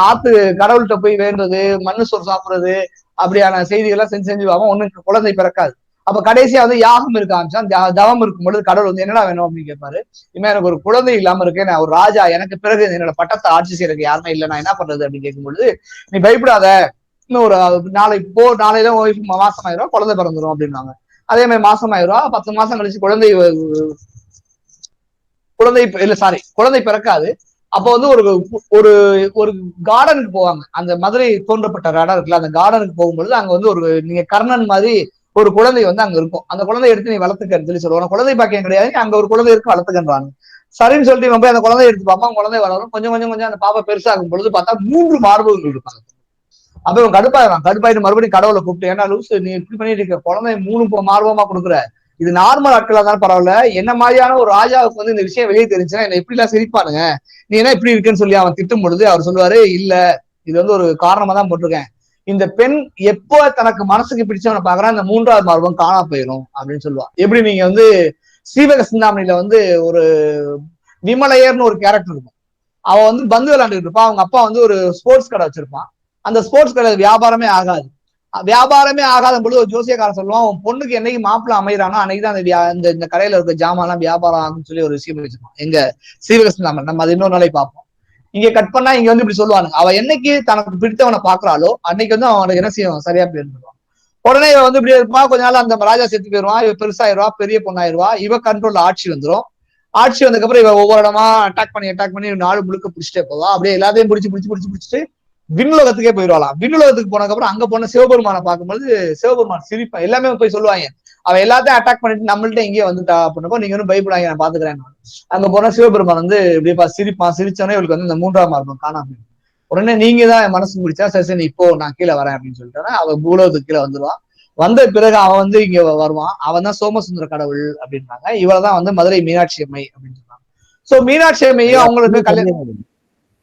ஆத்து கடவுள்கிட்ட போய் வேண்டுறது, மண்ணு சோறு சாப்பிடுறது, அப்படியான செய்திகள்லாம் செஞ்சு பார்ப்போம். ஒன்னும் குழந்தை பிறக்காது. அப்ப கடைசியா வந்து யாகம் இருக்க ஆரம்பிச்சான். தவம் இருக்கும் பொழுது கடவுள் வந்து என்னடா வேணும் அப்படின்னு கேட்பாரு. இனிமே எனக்கு ஒரு குழந்தை இல்லாம இருக்கேன், நான் ஒரு ராஜா, எனக்கு பிறகு என்னோட பட்டத்தை ஆட்சி செய்யறதுக்கு யாருமே இல்லை, நான் என்ன பண்றது அப்படின்னு கேட்கும்பொழுது, நீ பயப்படாத, இன்னும் ஒரு நாளையில மாசம் ஆயிரும், குழந்தை பிறந்துரும் அப்படின்னாங்க. அதே மாதிரி மாசம் ஆயிரும், 10 மாசம் கழிச்சு குழந்தை பிறக்காது. அப்போ வந்து ஒரு ஒரு கார்டனுக்கு போவாங்க. அந்த மதுரை தோன்றப்பட்ட இடம் இருக்குல்ல, அந்த கார்டனுக்கு போகும்பொழுது அங்க வந்து நீங்க கர்ணன் மாதிரி ஒரு குழந்தை வந்து அங்க இருக்கும். அந்த குழந்தை எடுத்து நீ வளர்த்துக்கன்னு சொல்லி சொல்லுவாங்க. குழந்தை பாக்கியம் கிடையாது, அங்க ஒரு குழந்தை இருக்கு, வளர்த்துக்கன்றாங்க. சரின்னு சொல்லிட்டு இவன் போய் அந்த குழந்தைய எடுத்து பார்ப்பான். குழந்தை வளரும். கொஞ்சம் அந்த பாப்பா பெருசாகும் பொழுது பார்த்தா 3 மார்பகங்கள் இருப்பாங்க. அப்ப இவன் கடுப்பாயிட்டு மறுபடியும் கடவுளை கூப்பிட்டு, ஏன்னா லூசு நீ இப்படி பண்ணிட்டு இருக்க, குழந்தை 3 மார்பகமா கொடுக்குற, இது நார்மல் ஆட்களா தான் பரவாயில்ல, என்ன மாதிரியான ஒரு ராஜாவுக்கு வந்து இந்த விஷயம் வெளியே தெரிஞ்சுன்னா என்ன இப்படி எல்லாம் சிரிப்பானுங்க, நீ என்ன இப்படி இருக்குன்னு சொல்லி அவன் திட்டும் பொழுது அவர் சொல்லுவாரு, இல்ல இது வந்து ஒரு காரணமா தான் போட்டிருக்கேன். இந்த பெண் எப்போ தனக்கு மனசுக்கு பிடிச்சவனை பாக்குறான், இந்த 3வது மார்பகம் காணா போயிடும் அப்படின்னு சொல்லுவான். எப்படி நீங்க வந்து ஸ்ரீவக சிந்தாமணியில வந்து ஒரு விமலையர்னு ஒரு கேரக்டர் இருக்கும். அவன் வந்து பந்து விளையாண்டுட்டு இருப்பான். அவங்க அப்பா வந்து ஒரு ஸ்போர்ட்ஸ் கடை வச்சிருப்பான். அந்த ஸ்போர்ட்ஸ் கடை வியாபாரமே ஆகாத பொழுது ஒரு ஜோசியக்காரன் சொல்லுவான், உன் பொண்ணுக்கு என்னைக்கு மாப்பிள்ள அமைகிறானோ அன்னைக்குதான் இந்த கடையில இருக்க ஜாமான்லாம் வியாபாரம் ஆகும்னு சொல்லி ஒரு விஷயம் வச்சிருப்பான். எங்க ஸ்ரீவக சிந்தாமணி. நம்ம அது இன்னொரு நாளைக்கு பார்ப்போம். இங்க கட் பண்ணா இங்க வந்து இப்படி சொல்லுவாங்க, அவ என்னைக்கு தனக்கு பிடித்தவனை பாக்குறாளோ அன்னைக்கு வந்து அவனுக்கு என்ன செய்வான், சரியா போயிருந்துருவான். உடனே இவன் வந்து இப்படி இருப்பான். கொஞ்ச நாள் அந்த ராஜா செத்து போயிருவான். இவ பெருசாயிருவா, பெரிய பொண்ணாயிருவா. இவ கண்ட்ரோல்ல ஆட்சி வந்துடும். ஆட்சி வந்ததுக்கப்புறம் இவ ஒவ்வொரு இடமா அட்டாக் பண்ணி நாடு முழுக்க பிடிச்சிட்டே போவா. அப்படியே எல்லாத்தையும் பிடிச்சிட்டு விண்ணுலகத்துக்கே போயிடுவாளாம். விண்ணுலகத்துக்கு போனதுக்கப்புறம் அங்க போன சிவபெருமானை பார்க்கும்போது சிவபெருமான் சிரிப்பான். எல்லாமே போய் சொல்லுவாங்க, அவன் எல்லாத்தையும் அட்டாக் பண்ணிட்டு நம்மள்ட்ட இங்கே வந்துட்டா அப்படின்னப்போ, நீங்க ஒன்னும் பயப்படாங்க, நான் பாத்துக்கிறேன். அங்க போன சிவபெருமான் வந்து இப்படிப்பா சிரிச்சோன்னே இவளுக்கு வந்து இந்த 3ஆம் மார்பகம் காணாம. உடனே நீங்க தான் என் மனசு முடிச்சா, சரி இப்போ நான் கீழே வரேன் அப்படின்னு சொல்லிட்டேன்னா அவன் பூலோகத்துக்கு கீழே வந்துருவான். வந்த பிறகு அவன் வந்து இங்க வருவான். அவன் தான் சோமசுந்தர கடவுள் அப்படின்றாங்க. இவளதான் வந்து மதுரை மீனாட்சி அம்மை அப்படின்னு சொன்னாங்க. சோ மீனாட்சி அம்மையும் அவங்களுக்கு கல்யாணம்.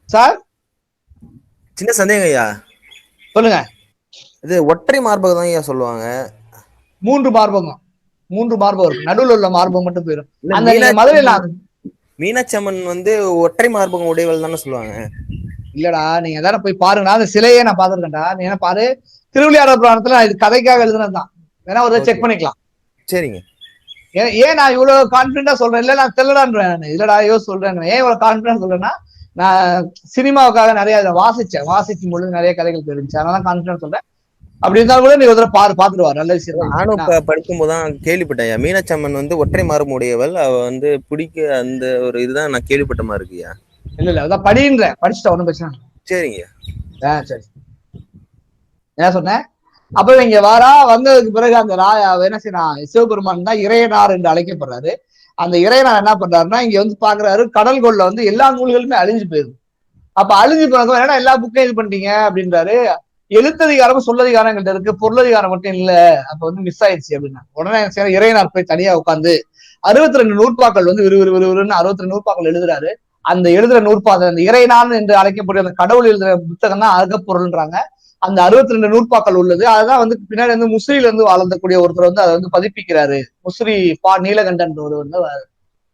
சார் சின்ன சந்தேகம் ஐயா, சொல்லுங்க. இது ஒற்றை மார்பகம் தான் ஐயா சொல்லுவாங்க. 3 மார்பகம் இருக்கு. நடுவில் உள்ள மார்பகம் மட்டும் போயிடும். அந்த மதுரையில மீனாட்சி அம்மன் வந்து ஒற்றை மார்பகம் உடையவள் தானே சொல்லுவாங்க. இல்லடா, நீங்க தானே போய் பாருங்கடா, அந்த சிலையே நான் பாத்துருக்கேன்டா. நீ என்ன பாரு, திருவிளையாடல் புராணத்துல இது கதைக்காக எழுதுனதுதான். வேணா ஒரு செக் பண்ணிக்கலாம். சரிங்க. ஏன் நான் இவ்வளவு கான்பிடண்டா சொல்றேன்? இல்ல நான் தெரியலான்றேன். இல்லடா சொல்றேன். ஏன் இவ்வளவு கான்பிடன்ஸ் சொல்றேன்னா, நான் சினிமாவுக்காக நிறைய வாசிக்கும் பொழுது நிறைய கதைகள் தெரிஞ்சு, அதனால கான்பிடன்ஸ் சொல்றேன். அப்படி இருந்தாலும் கூட நீ ஒரு தடவை பாத்துருவா, நல்ல விஷயம். நானும் படிக்கும் போதுதான் கேள்விப்பட்டேன், மீனாட்சி அம்மன் வந்து ஒற்றை மார்பகம் உடையவள், அவ வந்து பிடிக்க அந்த ஒரு இதுதான் நான் கேள்விப்பட்ட மாதிரி இருக்குயா. இல்ல அதான் படிச்சுட்டா ஒண்ணும் பிரச்சனை. சரிங்க. சரி, என்ன சொன்னேன்? அப்ப இங்க வந்ததுக்கு பிறகு அந்த என்ன செய்யறான், சிவபெருமான் தான் இறையனார் என்று அழைக்கப்படுறாரு. அந்த இறையனார் என்ன பண்றாருன்னா, இங்க வந்து பாக்குறாரு, கடல் கொள்ள வந்து எல்லா நூல்களுமே அழிஞ்சு போயிருது. அப்ப அழிஞ்சு போனது ஏன்னா எல்லா புக்கையும் இது பண்ணிட்டீங்க அப்படின்றாரு. எழுத்ததிகாரம் சொல்லதிகாரம் எங்கள்கிட்ட இருக்கு, பொருளதிகாரம் மட்டும் இல்ல, அப்ப வந்து மிஸ் ஆயிடுச்சு அப்படின்னா. உடனே இறையனார் போய் தனியா உட்காந்து 62 நூற்பாக்கள் வந்து விறுவிறுன்னு 62 நூற்பாக்கள் எழுதுறாரு. அந்த எழுதுற நூற்பாக்கள், அந்த இறையனார் என்று அழைக்கக்கூடிய அந்த கடவுள் எழுதுற புத்தகம் தான் அகப்பொருள்ன்றாங்க. அந்த 62 நூற்பாக்கள் உள்ளது. அதுதான் வந்து பின்னாடி வந்து முசிறியில இருந்து வளர்ந்தக்கூடிய ஒருத்தர் வந்து அதை வந்து பதிப்பிக்கிறாரு. முசிறி நீலகண்டன் ஒரு வந்து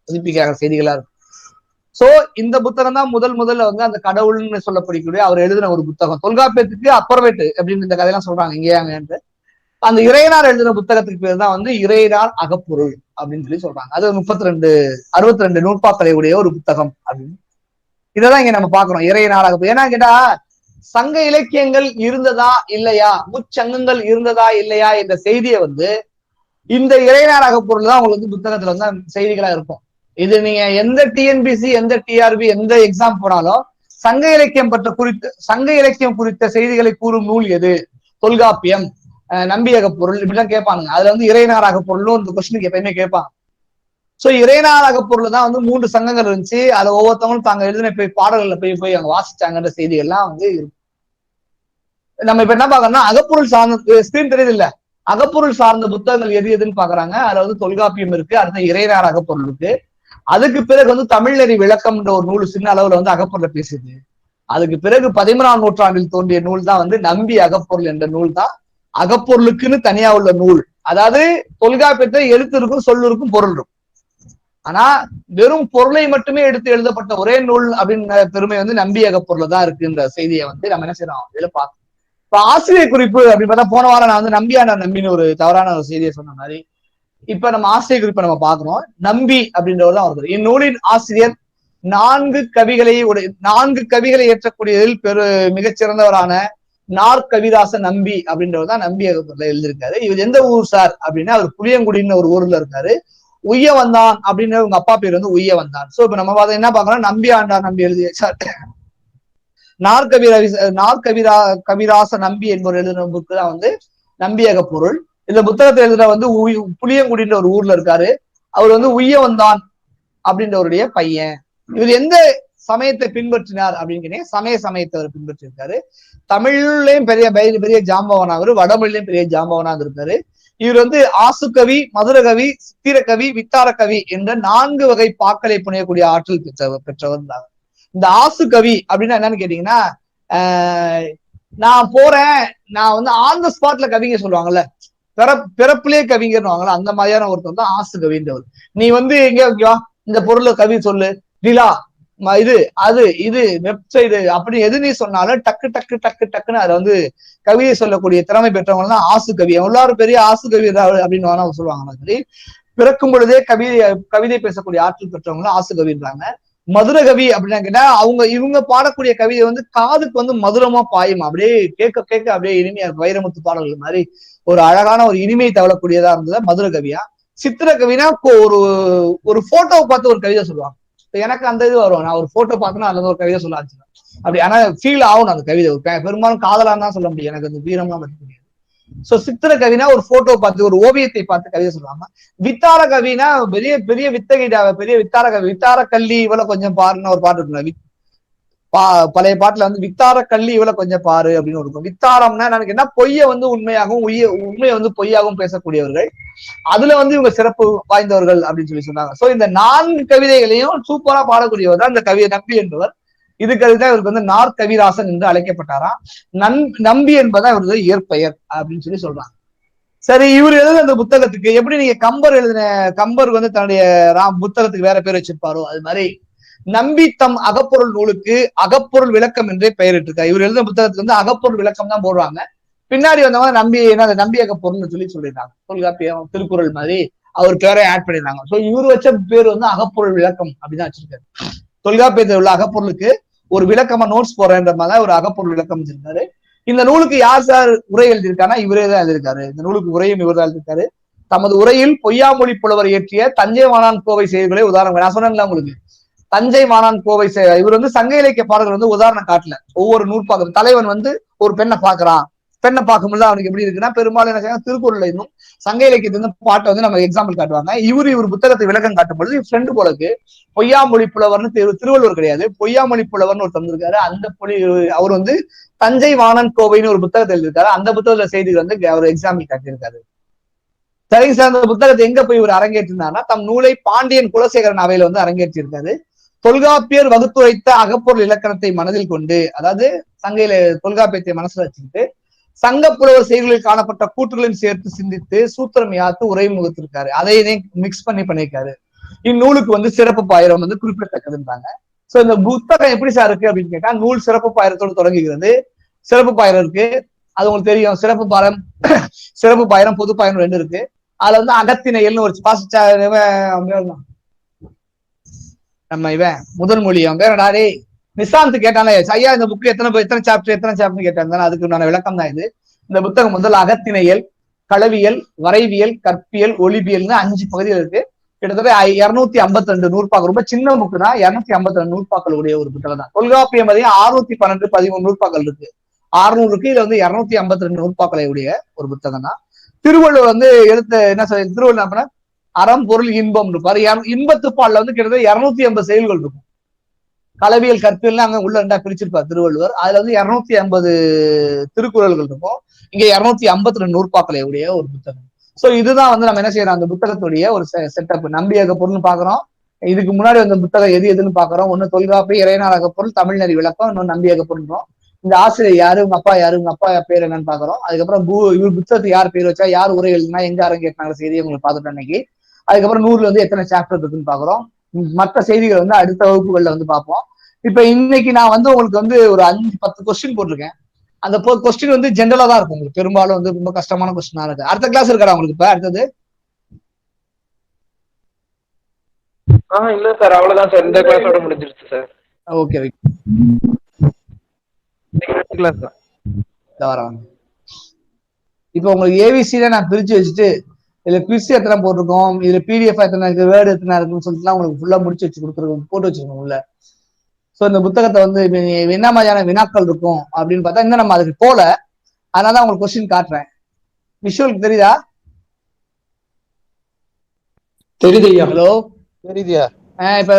பதிப்பிக்கிறாங்க, செய்திகளா இருக்கு. சோ இந்த புத்தகம் தான் முதல்ல வந்து அந்த கடவுள்னு சொல்லப்படக்கூடிய அவர் எழுதின ஒரு புத்தகம். தொல்காப்பியத்துக்கு அப்புறமேட்டு அப்படின்னு இந்த கதையெல்லாம் சொல்றாங்க இங்கேயாங்க. அந்த இறையனார் எழுதின புத்தகத்துக்கு பேர் தான் வந்து இறையனார் அகப்பொருள் அப்படின்னு சொல்லி சொல்றாங்க. அது 62 நூற்பாக்களை உடைய ஒரு புத்தகம் அப்படின்னு. இதைதான் இங்க நம்ம பாக்குறோம், இறையனார் அகப்பொருள். ஏன்னா கேட்டா, சங்க இலக்கியங்கள் இருந்ததா இல்லையா, முச்சங்கங்கள் இருந்ததா இல்லையா என்ற செய்தியை வந்து இந்த இறையனார் அகப்பொருள் தான் உங்களுக்கு வந்து புத்தகத்துல வந்து செய்திகளா இருக்கும். இது நீங்க எந்த டிஎன்பிசி, எந்த டிஆர்பி, எந்த எக்ஸாம் போனாலும் சங்க இலக்கியம் குறித்த செய்திகளை கூறும் நூல் எது? தொல்காப்பியம், நம்பியக பொருள், இப்படிலாம் கேட்பானுங்க. அதுல வந்து இறையனார் அகப்பொருள்னு ஒரு கொஸ்டினுக்கு எப்பயுமே கேட்பாங்க. சோ இறையனார் அகப்பொருள் தான் வந்து 3 சங்கங்கள் இருந்துச்சு. அதை ஒவ்வொருத்தவங்களும் தாங்க எழுதின பாடல்கள்ல போய் அங்க வாசிச்சாங்கன்ற செய்திகள்லாம் வந்து இருக்கும். நம்ம இப்ப என்ன பாக்கறோம்னா, அகப்பொருள் சார்ந்த ஸ்கிரீன் தெரியுது இல்ல, அகப்பொருள் சார்ந்த புத்தகங்கள் எதுன்னு பாக்குறாங்க. அதுல வந்து தொல்காப்பியம் இருக்கு, அடுத்த இறையனார் அகப்பொருள் இருக்கு. அதுக்கு பிறகு வந்து தமிழ்நெறி விளக்கம்ன்ற ஒரு நூல் சின்ன அளவுல வந்து அகப்பொருளை பேசுது. அதுக்கு பிறகு 11ஆம் நூற்றாண்டில் தோன்றிய நூல் தான் வந்து நம்பி அகப்பொருள் என்ற நூல் தான் அகப்பொருளுக்குன்னு தனியா உள்ள நூல் அதாவது தொல்காப்பியத்தை எழுத்து இருக்கும், சொல்லு இருக்கும், பொருள் இருக்கும். ஆனா வெறும் பொருளை மட்டுமே எடுத்து எழுதப்பட்ட ஒரே நூல் அப்படின்ற பெருமை வந்து நம்பியக பொருள் தான் இருக்குன்ற செய்தியை வந்து நம்ம என்ன செய்யறோம் இதுல பார்க்கணும். இப்ப ஆசிரியர் குறிப்பு அப்படின்னு பார்த்தா போன வாரம் நான் வந்து நம்பியாண்டார் நம்பின்னு ஒரு தவறான ஒரு செய்தியை சொன்ன மாதிரி இப்ப நம்ம ஆசிரியர் குறிப்பை நம்ம பார்க்கணும். நம்பி அப்படின்றவர் தான் வருது. இந்நூலின் ஆசிரியர் 4 கவிகளை ஏற்றக்கூடியதில் மிகச்சிறந்தவரான நாற்கவிராச நம்பி அப்படின்றவர் தான் நம்பியக பொருளை எழுதியிருக்காரு. இவர் எந்த ஊர் சார் அப்படின்னா அவர் புளியங்குடின்னு ஒரு ஊர்ல இருக்காரு. உய்ய வந்தான் அப்படின்னு உங்க அப்பா பேர் வந்து உய்ய வந்தான். சோ இப்ப நம்ம என்ன பாக்கணும், நம்பி ஆண்டார் நம்பி எழுதிய கவிராச நம்பி என்பவர் எழுதின புக்கு தான் வந்து நம்பியக பொருள். இந்த புத்தகத்தை எழுதுற வந்து புளியங்குடின்ற ஒரு ஊர்ல இருக்காரு. அவர் வந்து உய்ய வந்தான் அப்படின்றவருடைய பையன். இவர் எந்த சமயத்தை பின்பற்றினார் அப்படின்னு சமயத்தை அவர் பின்பற்றிருக்காரு. தமிழ்லயும் பெரிய ஜாம்பவனா, அவர் வடமொழியிலும் பெரிய ஜாம்பவனா இருக்காரு. இவர் வந்து ஆசுகவி, மதுரகவி, சித்திரக்கவி, வித்தாரக்கவி என்ற 4 வகை பாக்களை புனையக்கூடிய ஆற்றல் பெற்றவர் இருந்தாங்க. இந்த ஆசுகவி அப்படின்னா என்னன்னு கேட்டீங்கன்னா, நான் போறேன், நான் வந்து ஆன் த ஸ்பாட்ல கவிங்க சொல்லுவாங்கல்ல, பிறப்பிலே கவிஞர்னுவாங்கல்ல, அந்த மாதிரியான ஒருத்தர் தான் ஆசுகவின்றவர். நீ வந்து எங்க இந்த பொருளை கவி சொல்லு, நிலா, இது வெப்சைடு அப்படி எது நீ சொன்னாலும் டக்கு டக்கு டக்கு டக்குன்னு அதை வந்து கவிதை சொல்லக்கூடிய திறமை பெற்றவங்க தான் ஆசு கவி. எல்லாரும் பெரிய ஆசு கவி அப்படின்னு சொல்லுவாங்க. சரி, பிறக்கும் பொழுதே கவிதை பேசக்கூடிய ஆற்றல் பெற்றவங்களும் ஆசு கவின்றாங்க. மதுர கவி அப்படின்னா கேட்டா இவங்க பாடக்கூடிய கவிதை வந்து காதுக்கு வந்து மதுரமா பாயும், அப்படியே கேட்க கேட்க அப்படியே இனிமையா இருக்கும். வைரமுத்து பாடல்கள் மாதிரி ஒரு அழகான ஒரு இனிமை தவளக்கூடியதா இருந்தது மதுர கவியா. சித்திர கவினா ஒரு போட்டோவை பார்த்து ஒரு கவிதை சொல்லுவாங்க. எனக்கு அந்த இது வரும், நான் ஒரு போட்டோ பார்த்தோன்னா அதுல ஒரு கவிதை சொல்ல ஆச்சு அப்படி. ஆனா ஃபீல் ஆகணும் அந்த கவிதை. பெரும்பாலும் காதலான்னு தான் சொல்ல முடியும், எனக்கு அந்த வீரம்லாம் பற்றி முடியாது. சோ சித்திர கவினா ஒரு போட்டோ பார்த்து, ஒரு ஓவியத்தை பார்த்து கவிதை சொல்லுவாங்க. வித்தார கவினா பெரிய பெரிய பெரிய வித்தார கவி. வித்தார கல்லி இவ்வளவு கொஞ்சம் பாருன்னு ஒரு பாட்டு இருக்குல்ல, பழைய பாட்டுல வந்து வித்தார கல்லி இவ்வளவு கொஞ்சம் பாரு அப்படின்னு இருக்கும். வித்தாரம்னா எனக்கு என்ன, பொய்ய வந்து உண்மையாகவும் உண்மையை வந்து பொய்யாகவும் பேசக்கூடியவர்கள், அதுல வந்து இவங்க சிறப்பு வாய்ந்தவர்கள் அப்படின்னு சொன்னாங்க. சோ இந்த 4 கவிதைகளையும் சூப்பரா பாடக்கூடியவர் தான் இந்த கவிதை நம்பி என்பவர். இதுக்கதுதான் இவருக்கு வந்து நாற்கவிராசன் என்று அழைக்கப்பட்டாராம். நம்பி என்பதா இவரது இயற்பெயர் அப்படின்னு சொல்றாங்க. சரி, இவர் எழுதுன அந்த புத்தகத்துக்கு எப்படி நீங்க கம்பர் வந்து தன்னுடைய புத்தகத்துக்கு வேற பேர் வச்சிருப்பாரோ அது மாதிரி நம்பி தம் அகப்பொருள் நூலுக்கு அகப்பொருள் விளக்கம் என்றே பெயரிட்டிருக்காரு. இவர் எழுதின புத்தகத்துக்கு வந்து அகப்பொருள் விளக்கம் தான் போடுவாங்க. பின்னாடி வந்தவங்க நம்பி அகப்பொருள்னு சொல்லியிருக்காங்க. தொல்காப்பியம், திருக்குறள் மாதிரி அவர் பேரை ஆட் பண்ணிருந்தாங்க. சோ இவர் வச்ச பேர் வந்து அகப்பொருள் விளக்கம் அப்படிதான் வச்சிருக்காரு. தொல்காப்பியத்தில் உள்ள அகப்பொருளுக்கு ஒரு விளக்கமா நோட்ஸ் போறேன்ற மாதிரி ஒரு அகப்பொருள் விளக்கம் வச்சிருக்காரு. இந்த நூலுக்கு யார் சார் உரை எழுதியிருக்காருன்னா இவரே தான் எழுதியிருக்காரு. இந்த நூலுக்கு உரையும் இவர் தான் எழுதியிருக்காரு. தமது உரையில் பொய்யாமொழி புலவர் இயற்றிய தஞ்சை வாணான் கோவை செய்திகளை உதாரணம் நான் சொன்னேன்ல உங்களுக்கு, தஞ்சை வாணான் கோவை இவர் வந்து சங்க இலக்கிய பாடல்கள் வந்து உதாரணம் காட்டல. ஒவ்வொரு நூற்பாக்கம் தலைவன் வந்து ஒரு பெண்ணை பாக்குறான், பெண்ணை பார்க்கும்போது அவனுக்கு எப்படி இருக்குன்னா, பெரும்பாலும் என்ன செய்யணும், திருக்குறள்ல இருந்தும் சங்க இலக்கியத்திலிருந்து பாட்டை வந்து நம்ம எக்ஸாம்பிள் காட்டுவாங்க. இவர் புத்தகத்தை விளக்கம் காட்டும் பொழுது ஃப்ரெண்டு போலக்கு பொய்யாமொழி புலவர்னு திருவள்ளுவர் கிடையாது, பொய்யாமொழி புலவர்னு ஒரு தந்திருக்காரு. அந்த அவர் வந்து தஞ்சை வாணன் கோவைன்னு ஒரு புத்தகத்தை எழுதியிருக்காரு. அந்த புத்தகத்துல செய்திகள் வந்து அவர் எக்ஸாம்பிள் காட்டியிருக்காரு. சரிங்க சார், அந்த புத்தகத்தை எங்க போய் இவர் அரங்கேற்றினார்னா தம் நூலை பாண்டியன் குலசேகரன் அவையில வந்து அரங்கேற்றிருக்காரு. தொல்காப்பியர் வகுத்துரைத்த அகப்பொருள் இலக்கணத்தை மனதில் கொண்டு, அதாவது சங்கையில தொல்காப்பியத்தை மனசுல வச்சுக்கிட்டு சங்க புலவர் செய்திகளில் காணப்பட்ட கூற்றுகளையும் சேர்த்து சிந்தித்து சூத்திரம் யாத்து உரை முகத்திருக்காரு. அதையே மிக்ஸ் பண்ணியிருக்காரு. இந்நூலுக்கு வந்து சிறப்பு பாயிரம் வந்து குறிப்பிடத்தக்கதுன்றாங்க. சோ இந்த புத்தகம் எப்படி சார் இருக்கு அப்படின்னு கேட்டா, நூல் சிறப்பு பாயிரத்தோடு தொடங்குகிறது. சிறப்பு பாயிரம் இருக்கு, அது உங்களுக்கு தெரியும். சிறப்பு பாயிரம் பொது பாயிரம் 2 இருக்கு. அதுல வந்து அகத்திணையல்னு ஒரு நம்ம முதல் மொழி அவன் பேரடாரே நிசாந்த் கேட்டானே, ஐயா இந்த புக்கு எத்தனை சாப்டர் கேட்டாங்க. அதுக்கு நான் விளக்கம் தான் இது. இந்த புத்தகம் முதல் அகத்திணையல், களவியல், வரைவியல், கற்பியல், ஒளிபியல்னு 5 பகுதிகள் இருக்கு. கிட்டத்தட்ட 252 நூற்பாக்கள். ரொம்ப சின்ன புக்கு தான். 252 நூற்பாக்கள் உடைய ஒரு புத்தகம் தான். தொல்காப்பியம் 612 13 நூற்பாக்கள் இருக்கு. 600 இருக்கு. இதுல வந்து 252 நூற்பாக்களை உடைய ஒரு புத்தகம் தான். திருவள்ளுவர் வந்து என்ன சொல்ல, திருவள்ளுவர் அறம் பொருள் இன்பம் இருப்பாரு. இன்பத்துப்பால்ல வந்து கிட்டத்தட்ட 250 செயல்கள் இருக்கும். களவியல், கற்பியல் அங்க உள்ள 2 பிரிச்சிருப்பார் திருவள்ளுவர். அதுல வந்து 250 திருக்குறள்கள் இருக்கும். இங்க 252 நூற்பாக்களை உடைய ஒரு புத்தகம். சோ இதுதான் வந்து நம்ம என்ன செய்யறோம், அந்த புத்தகத்துடைய ஒரு செட்டப். நம்பி அகப்பொருள்னு பாக்குறோம். இதுக்கு முன்னாடி வந்த புத்தகம் எதுன்னு பாக்குறோம். ஒண்ணு தொல்காப்பிய, இறையனார் அகப்பொருள், தமிழ்நெறி விளக்கம், இன்னொன்னு நம்பி அகப்பொருள். இந்த ஆசிரியர் யாரு, உங்க அப்பா யாரு, உங்க அப்பா பேர் என்னன்னு பாக்குறோம். அதுக்கப்புறம் இவர் புத்தகத்துக்கு யார் பேர் வச்சா, யார் உரை எழுதினா, எங்க அரங்கேற்றினாங்க செய்தியை உங்களுக்கு பார்த்துட்டோம் இன்னைக்கு. அதுக்கப்புறம் 100ல வந்து எத்தனை சாப்டர் இருக்குன்னு பாக்குறோம். மற்ற செய்திகள் வந்து அடுத்த வகுப்புகள்ல வந்து பார்ப்போம். இப்ப இன்னைக்கு நான் வந்து உங்களுக்கு வந்து ஒரு 5-10 கொஸ்டின் போட்டிருக்கேன். அந்த கொஸ்டின் வந்து ஜென்ரலா தான் இருக்கும், உங்களுக்கு பெரும்பாலும் வந்து ரொம்ப கஷ்டமான கொஸ்டினா இருக்கு. அடுத்த கிளாஸ் இருக்கா உங்களுக்கு? இப்ப அடுத்தது இல்ல சார், அவ்வளவுதான் சார், இந்த கிளாஸோட முடிஞ்சிருச்சு சார். ஓகே கிளாஸ் தான் வரவாங்க. இப்ப உங்களுக்கு ஏபிசில நான் பிரிச்சு வச்சுட்டு இதுல குவிஸ் எத்தனை போட்டிருக்கோம், இதுல பிடிஎஃப் எத்தனை இருக்கு, வேர்டு எத்தனை இருக்குன்னு சொல்லிட்டு உங்களுக்கு ஃபுல்லா முடிச்சு வச்சு கொடுத்துருக்கோம், போட்டு வச்சிருக்கோம் உள்ள. சோ இந்த புத்தகத்தை வந்து என்ன மாதிரியான வினாக்கள் இருக்கும் அப்படின்னு பார்த்தா இன்னும் நம்ம அதுக்கு போல, அதனால உங்களுக்கு கொஸ்டின் காட்டுறேன். விஷுவலுக்கு தெரியுதா? தெரியுது ஐயா. ஹலோ தெரியுதியா? இப்ப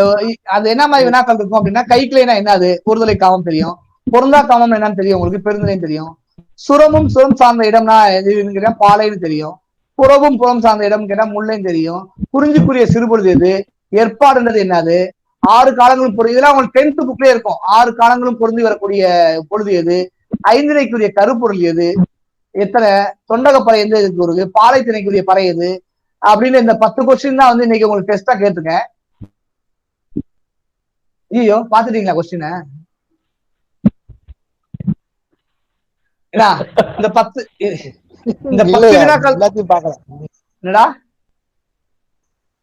அது என்ன மாதிரி வினாக்கள் இருக்கும் அப்படின்னா, கைக்கிளைனா என்னது, ஒருதலை காமம் தெரியும். பொருந்தா காமம் என்னன்னு தெரியும் உங்களுக்கு, பெருந்தலையும் தெரியும். சுரமும் சுரம் சார்ந்த இடம்னா எதுன்னு கேட்டா பாலைன்னு தெரியும். புறவும் புறம் சார்ந்த இடம் கேட்டா முல்லைன்னு தெரியும். குறிஞ்சிக்குரிய சிறுபொழுது எது, ஏற்பாடுன்றது என்னது, 6 காலங்களும் பொருள், இதெல்லாம் உங்களுக்கு 10th புக்லயே இருக்கும். 6 காலங்களும் பொருந்தி வரக்கூடிய பொழுது எது, ஐந்திணைக்குரிய கருப்பொருள் எது, எத்தனை தொண்டகப்பறை எந்த இதுக்கு வருது, பாலை திணைக்குரிய பறை எது அப்படின்னு இந்த 10 கொஸ்டின் தான் வந்து இன்னைக்கு உங்களுக்கு டெஸ்டா கேட்டிருக்கேன். ஐயோ பாத்துட்டீங்களா கொஸ்டின? இந்த 10 வினாக்கள் எல்லாத்தையும் பாக்கல. என்னடா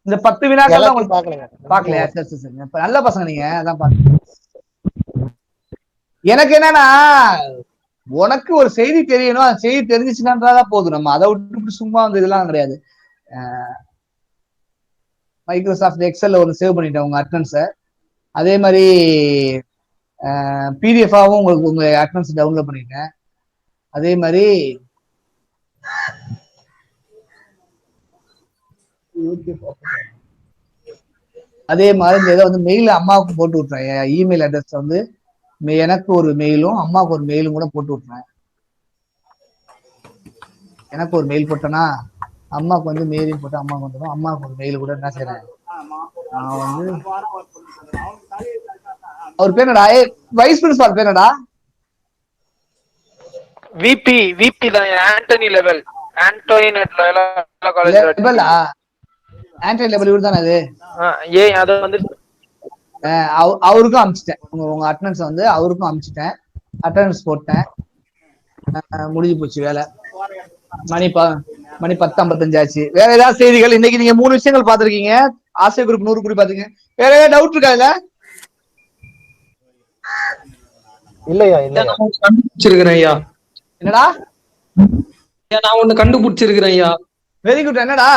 இந்த 10 வினாக்கள் தான் உங்களுக்கு பாக்கலைங்க. பாக்கலையா? சரி சரி சரி, நல்ல பசங்க நீங்க, அதான் பாக்க. எனக்கு என்னன்னா, உனக்கு ஒரு செய்தி தெரியணும், அந்த செய்தி தெரிஞ்சிச்சுன்னாதான் போதும். நம்ம அதை விட்டு சும்மா வந்து இதெல்லாம் கிடையாது. மைக்ரோசாஃப்ட் எக்ஸல்ல ஒரு சேவ் பண்ணிட்டேன் உங்க அட்டனன்ஸை. அதே மாதிரி பிடிஎஃபாவும் உங்களுக்கு உங்க அட்டனன்ஸ் டவுன்லோட் பண்ணிட்டேன். அதே மாதிரி இந்த இதை வந்து மெயில் அம்மாவுக்கு போட்டு விட்டுறேன். இமெயில் அட்ரஸ் வந்து எனக்கு ஒரு மெயிலும் அம்மாவுக்கு ஒரு மெயிலும் கூட போட்டு விட்டுறேன். எனக்கு ஒரு மெயில் போட்டேன்னா அம்மாவுக்கு வந்து மெயிலையும் போட்டு அம்மாவுக்கு வந்துடும். அம்மாவுக்கு ஒரு மெயில் கூட என்ன செய்யறேன் நான் வந்து, அவர் பேர் என்னடா, வைஸ் பிரின்சிபால் பேர் என்னடா? விபி தான், ஆண்டனி லெவல், ஆண்டனி லெவலா, ஆண்டனி லெவல் இவர் தானே அது? அது வந்து அவருக்கும் அனுப்பிச்சிட்டேன். உங்க அட்டனன்ஸ் வந்து அவருக்கும் அனுப்பிச்சிட்டேன். அட்டனன்ஸ் போட்டேன், முடிஞ்சு போச்சு வேலை. மணி 10:55 ஆச்சு. வேற ஏதாவது செய்திகள்? இன்னைக்கு நீங்க 3 விஷயங்கள் பாத்திருக்கீங்க. ஆசிய குரூப் 100 கோடி பாத்தீங்க. வேற ஏதாவது டவுட் இருக்கா இல்ல? இல்லையா? கண்டுபிடிச்சிருக்கிறேன் ஐயா. என்னடா? நான் ஒண்ணு கண்டுபிடிச்சிருக்கிறேன் ஐயா. Very good. என்னடா?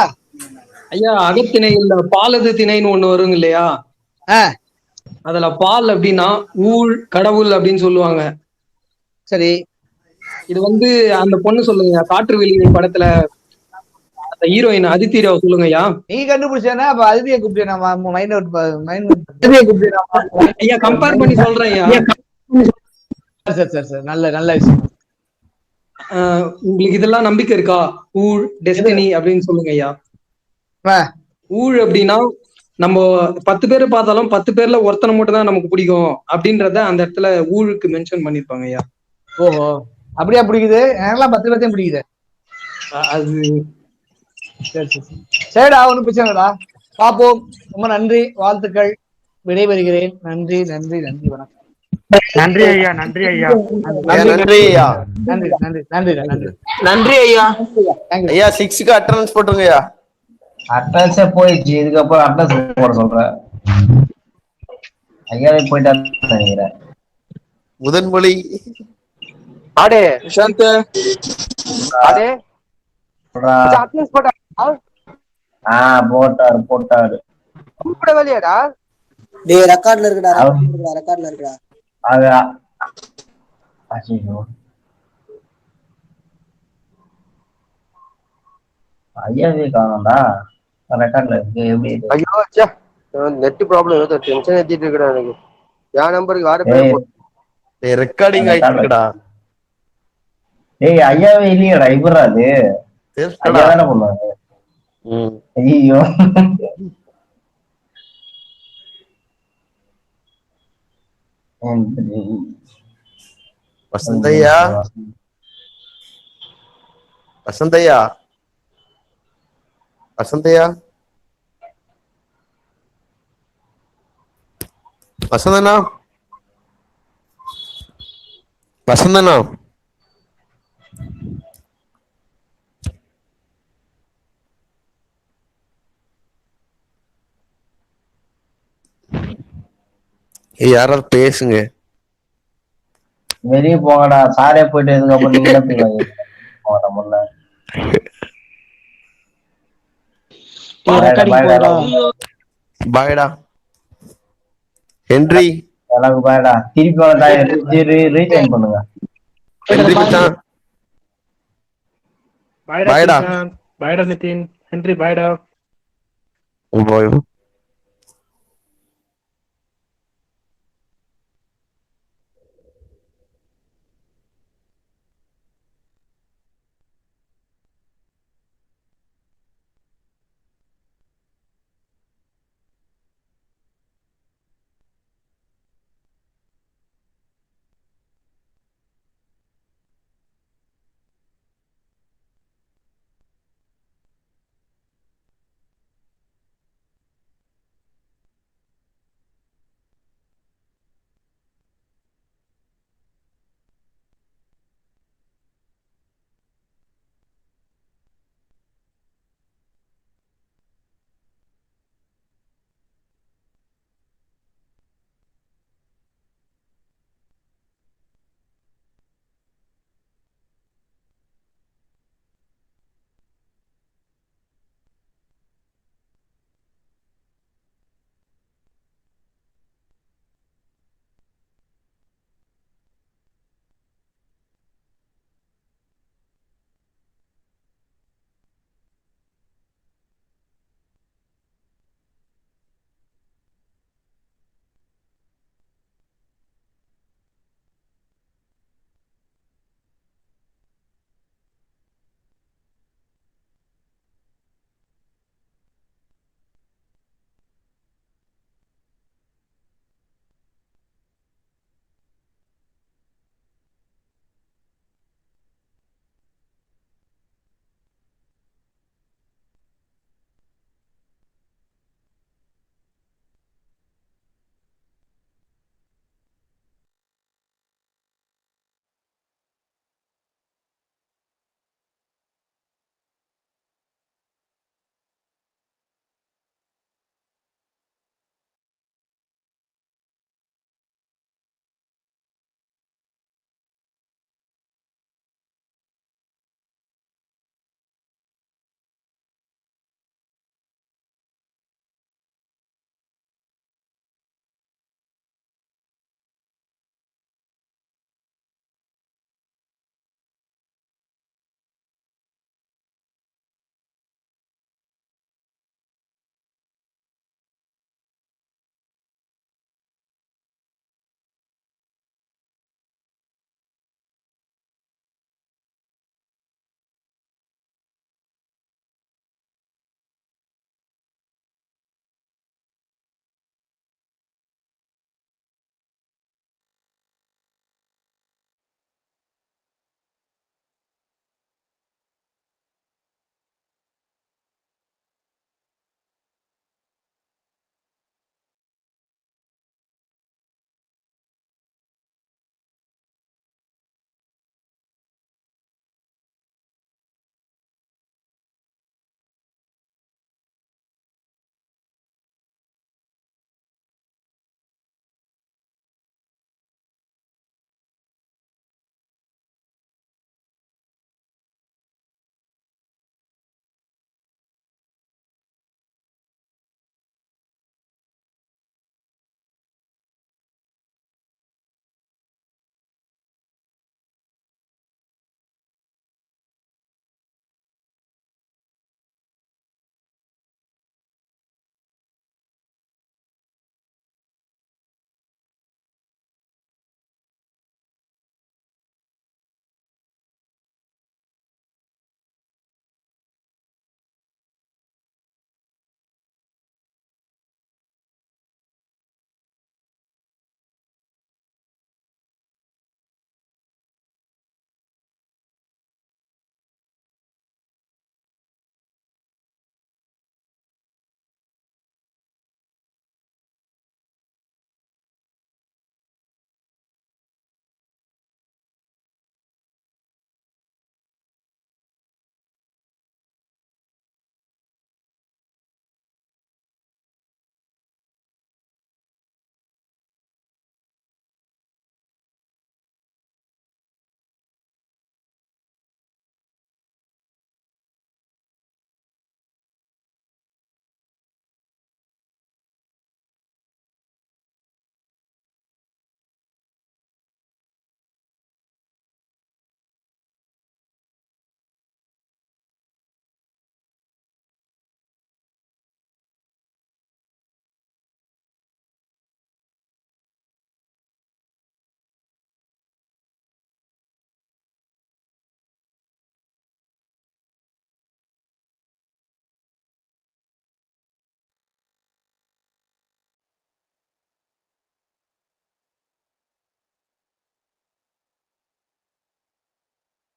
ஐயா, அகத்திணை இல்ல பாலது திணைன்னு ஒண்ணு வருங்க இல்லையா? அதுல பால் அப்படின்னா ஊழ் கடவுள் அப்படின்னு சொல்லுவாங்க. சரி, இது வந்து அந்த பொண்ணு சொல்லுங்க, காற்று வெளி படத்துல அந்த ஹீரோயின் அதித்திராவை சொல்லுங்க ஐயா. நீ கண்டுபிடிச்சேன்னா அப்ப அதிதியை ஐயா கம்பேர் பண்ணி சொல்றேன் ஐயா. சரி சரி சரி, நல்ல நல்ல விஷயம். உங்களுக்கு இதெல்லாம் நம்பிக்கை இருக்கா? ஊழ் டெஸ்டினி அப்படின்னு சொல்லுங்க ஐயா. ஊழ் அப்படின்னா நம்ம 10 பேரை பார்த்தாலும் 10 பேர்ல ஒருத்தனை மட்டும் தான் நமக்கு பிடிக்கும் அப்படின்றத அந்த இடத்துல ஊழுக்கு மென்ஷன் பண்ணிருப்பாங்க ஐயா. ஓஹோ, அப்படியா பிடிக்குது? எனக்கெல்லாம் 10 பேர்த்தையும் பிடிக்குது. அது சரி சரி சரிடா, ஒன்றும் பிரச்சனை இல்லடா. பார்ப்போம். ரொம்ப நன்றி, வாழ்த்துக்கள். விடைபெறுகிறேன். நன்றி நன்றி நன்றி, வணக்கம். நன்றி ஐயா. நன்றி ஐயா. நன்றி ஐயா. நன்றி நன்றி நன்றி நன்றி நன்றி ஐயா. ஐயா 6க்கு அட்டெண்டன்ஸ் போட்டுருங்க ஐயா. அட்ரஸே போயிடுச்சு, இதுக்கப்புறம் அட்ரஸ் போட சொல்றேன். ஐயாவே போயிட்டாரு நினைக்கிறேன். முதன்மொழி ஆடே சாந்த ஆடே அட்னன்ஸ் போட்டா போட்டாரு கூப்பிட வேலையாடா? டேய் ரெக்கார்ட்ல இருக்குடா, ரெக்கார்ட்ல இருக்குடா. அது ஐயோ, ஐயாவே காணோம்டா. ரெக்கார்ட்ல இருக்கு. எப்படி ஐயோ ச்சே, நெட் ப்ராப்ளம் ஏதோ டென்ஷன் ஏத்திட்டு இருக்குடா எனக்கு. என் நம்பருக்கு வேற பேர் ரெக்கார்டிங் ஆயிட்டுடா. டேய் ஐயாவே இல்லையடா, இவரா அது? ஐயா தானே பண்ணுவாங்க. ஐயோ, வசந்தையா வசந்தையா வசந்தையா வசந்தனா வசந்தனா யாராவது பேசுங்க. வெளியே போங்கடா, சாரே போயிட்டு இதுக்கப்புறம் நீங்க என்ன போய் முல்ல பாய்டா ஹென்றி. எனக்கு பாய்டா. திருப்பி வந்தா ரீஜாயின் பண்ணுங்க. ஹென்றி மச்சான் பாய்டா. பாய்டா நிதின். ஹென்றி பாய்டா. பாய்.